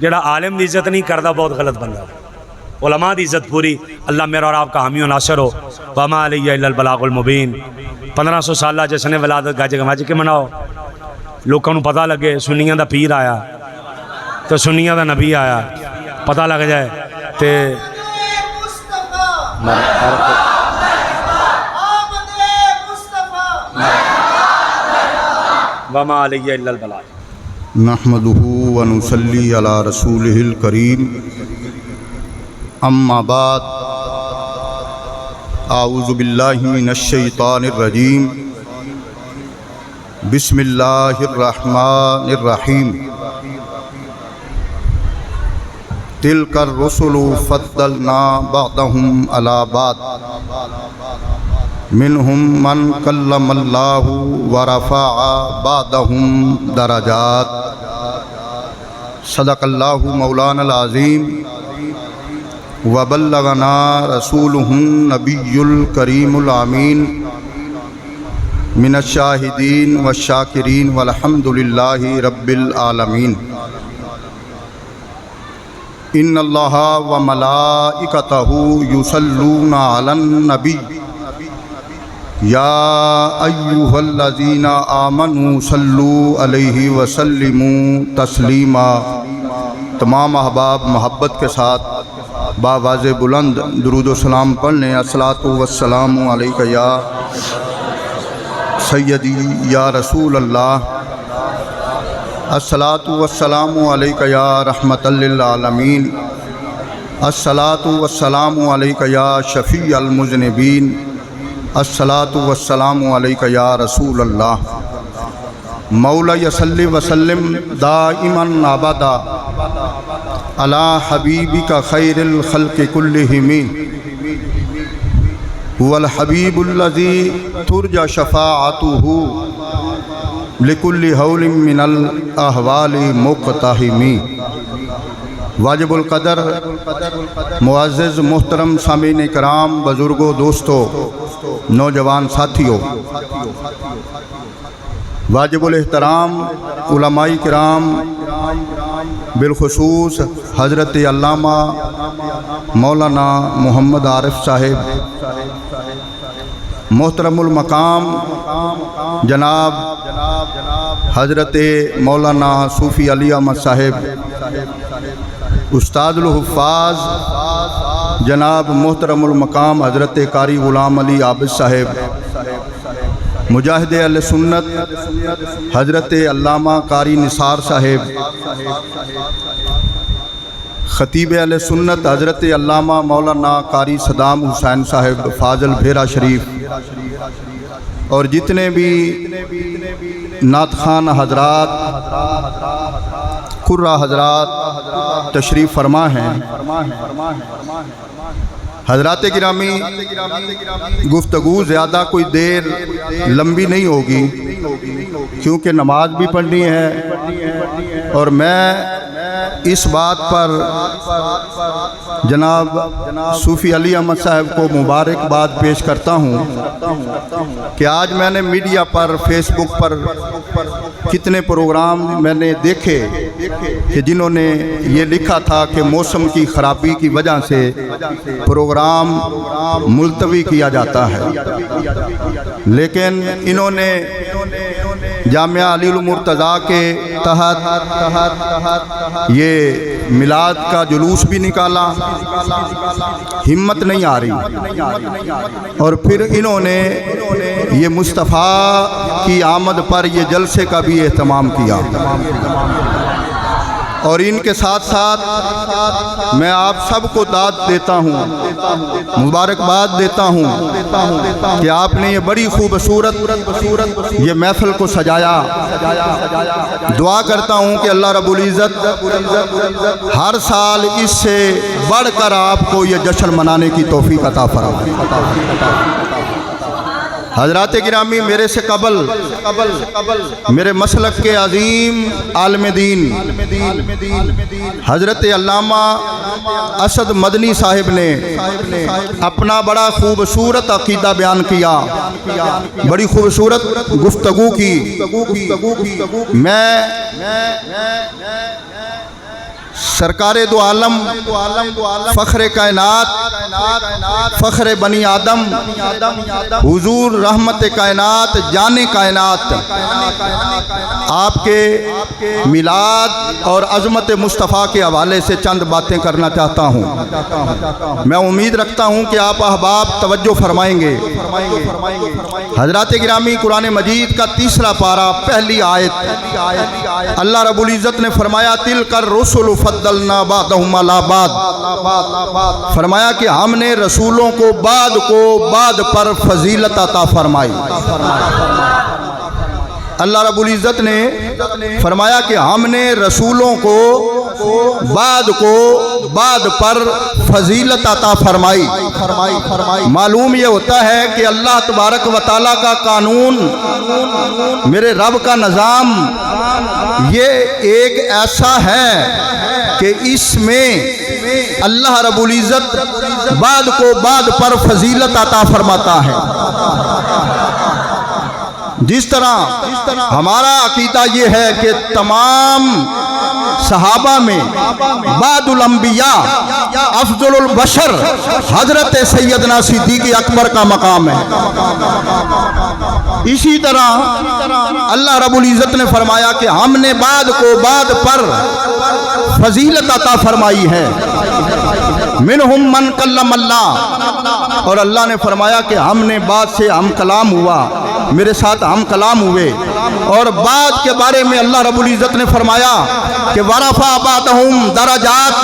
جڑا عالم دی عزت نہیں کردا بہت غلط بندہ. علماء دی عزت پوری. اللہ میرا اور آپ کا حامی و ناصر ہو. وما علیہ الا البلاغ المبین. 1500 سالہ جشن ولادت گج گمج کے مناؤ، لوگوں کو پتہ لگے سنیاں دا پیر آیا تو سنیاں دا نبی آیا، پتہ لگ جائے تے وما علیہ الا البلاغ. نحمده ونصلي على رسوله الكريم. اما بعد، اعوذ باللہ من الشیطان الرجیم. بسم اللہ الرحمن الرحیم. تلک الرسل فضلنا بعضهم على بعض منهم من کلم اللہ ورفع بعضهم درجات. صدق اللہ مولانا العظیم وبلغنا رسولہ النبی الکریم الامین من الشاہدین والشاکرین والحمد للہ رب العالمین. ان اللہ وملائکتہ یصلون علی النبی یا ایہا الذین آمنوا صلوا علیہ وسلموا تسلیما. تمام احباب محبت کے ساتھ باواز بلند درود و سلام پڑھنے. الصلاۃ والسلام علیک یا سیدی یا رسول اللہ. الصلاۃ والسلام علیک یا رحمت للعالمین. الصلاۃ والسلام علیک یا شفیع المذنبین. الصلاۃ والسلام علیک یا رسول اللہ. مولا صلی وسلم دائما ابدا علی حبیبک خیر الخلق کلہم. هو الحبیب الذی ترجى شفاعته لكل حول من الاحوال مقتحم. واجب القدر معزز محترم سامعین کرام، بزرگوں، دوستوں، نوجوان ساتھیوں، واجب الاحترام علماء کرام، بالخصوص حضرت علامہ مولانا محمد عارف صاحب، محترم المقام جناب حضرت مولانا صوفی علی احمد صاحب، استاد الحفاظ جناب محترم المقام حضرت قاری غلام علی عابد صاحب، مجاہد اہل سنت حضرت علامہ قاری نثار صاحب، خطیب اہل سنت حضرت علامہ مولانا قاری صدام حسین صاحب فاضل بھیرا شریف، اور جتنے بھی نعت خوان حضرات، قرہ حضرات تشریف فرما ہیں۔ حضرات گرامی، گفتگو زیادہ کوئی دیر لمبی نہیں ہوگی کیونکہ نماز بھی پڑھنی ہے، اور میں اس بات پر جناب صوفی علی احمد صاحب کو مبارکباد پیش کرتا ہوں کہ آج میں نے میڈیا پر، فیس بک پر کتنے پروگرام میں نے دیکھے کہ جنہوں نے یہ لکھا تھا کہ موسم کی خرابی کی وجہ سے پروگرام ملتوی کیا جاتا ہے، لیکن انہوں نے جامعہ علی المرتضیٰ کے تحت یہ میلاد کا جلوس بھی نکالا، ہمت نہیں آ رہی، اور پھر انہوں نے یہ مصطفیٰ کی آمد پر یہ جلسے کا بھی اہتمام کیا، اور ان کے ساتھ ساتھ میں آپ سب کو داد دیتا ہوں، مبارکباد دیتا ہوں کہ آپ نے یہ بڑی خوبصورت یہ محفل کو سجایا۔ دعا کرتا ہوں کہ اللہ رب العزت ہر سال اس سے بڑھ کر آپ کو یہ جشن منانے کی توفیق عطا فرمائے۔ حضرات گرامی، میرے سے قبل میرے مسلک کے عظیم عالم دین حضرت علامہ اسد مدنی صاحب نے اپنا بڑا خوبصورت عقیدہ بیان کیا، بڑی خوبصورت گفتگو کی۔ میں سرکار دو عالم، فخر کائنات، فخر بنی آدم، حضور رحمت کائنات، جان کائنات، آپ کے میلاد اور عظمت مصطفیٰ کے حوالے سے چند باتیں کرنا چاہتا ہوں۔ میں امید رکھتا ہوں کہ آپ احباب توجہ فرمائیں گے۔ حضرات گرامی، قرآن مجید کا 3 پارہ پہلی آیت، اللہ رب العزت نے فرمایا تلک الرسل فضلنا بعضهم علی بعض، فرمایا کہ ہم نے رسولوں کو بعد پر فضیلت عطا فرمائی۔ اللہ رب العزت نے فرمایا کہ ہم نے رسولوں کو بعد پر فضیلت عطا فرمائی۔ معلوم یہ ہوتا ہے کہ اللہ تبارک و تعالیٰ کا قانون، میرے رب کا نظام، یہ ایک ایسا ہے کہ اس میں اللہ رب العزت بعد پر فضیلت عطا فرماتا ہے۔ جس طرح ہمارا عقیدہ یہ ہے کہ تمام صحابہ میں بعد الانبیاء افضل البشر حضرت سیدنا صدیق اکبر کا مقام ہے، اسی طرح اللہ رب العزت نے فرمایا کہ ہم نے بعد پر فضیلت عطا فرمائی ہے۔ منہم من کلم اللہ، اور اللہ نے فرمایا کہ ہم نے بعد سے ہم کلام ہوا، میرے ساتھ ہم کلام ہوئے۔ اور بعد کے بارے میں اللہ رب العزت نے فرمایا کہ ورفع بعضهم درجات،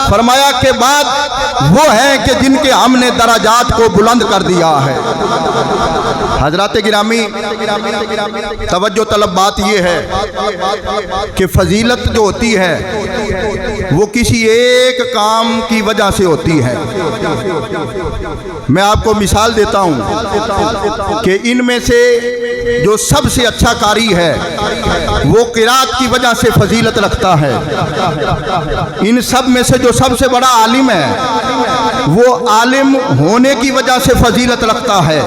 فرمایا کہ بعد وہ ہیں کہ جن کے ہم نے درجات کو بلند کر دیا ہے۔ حضرات گرامی، توجہ طلب بات یہ ہے کہ فضیلت جو ہوتی ہے وہ کسی ایک کام کی وجہ سے ہوتی ہے۔ میں آپ کو مثال دیتا ہوں کہ ان میں سے جو سب سے اچھا قاری ہے وہ قرات کی وجہ سے فضیلت رکھتا ہے۔ ان سب میں سے جو سب سے بڑا عالم ہے وہ عالم ہونے کی وجہ سے فضیلت رکھتا ہے۔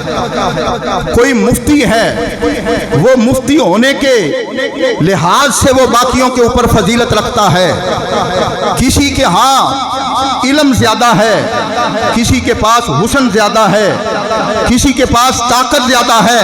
کوئی مفتی ہے وہ مفتی ہونے کے لحاظ سے وہ باقیوں کے اوپر فضیلت رکھتا ہے۔ کسی کے ہاں علم زیادہ ہے، کسی کے پاس حسن زیادہ ہے، کسی کے پاس طاقت زیادہ ہے،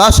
10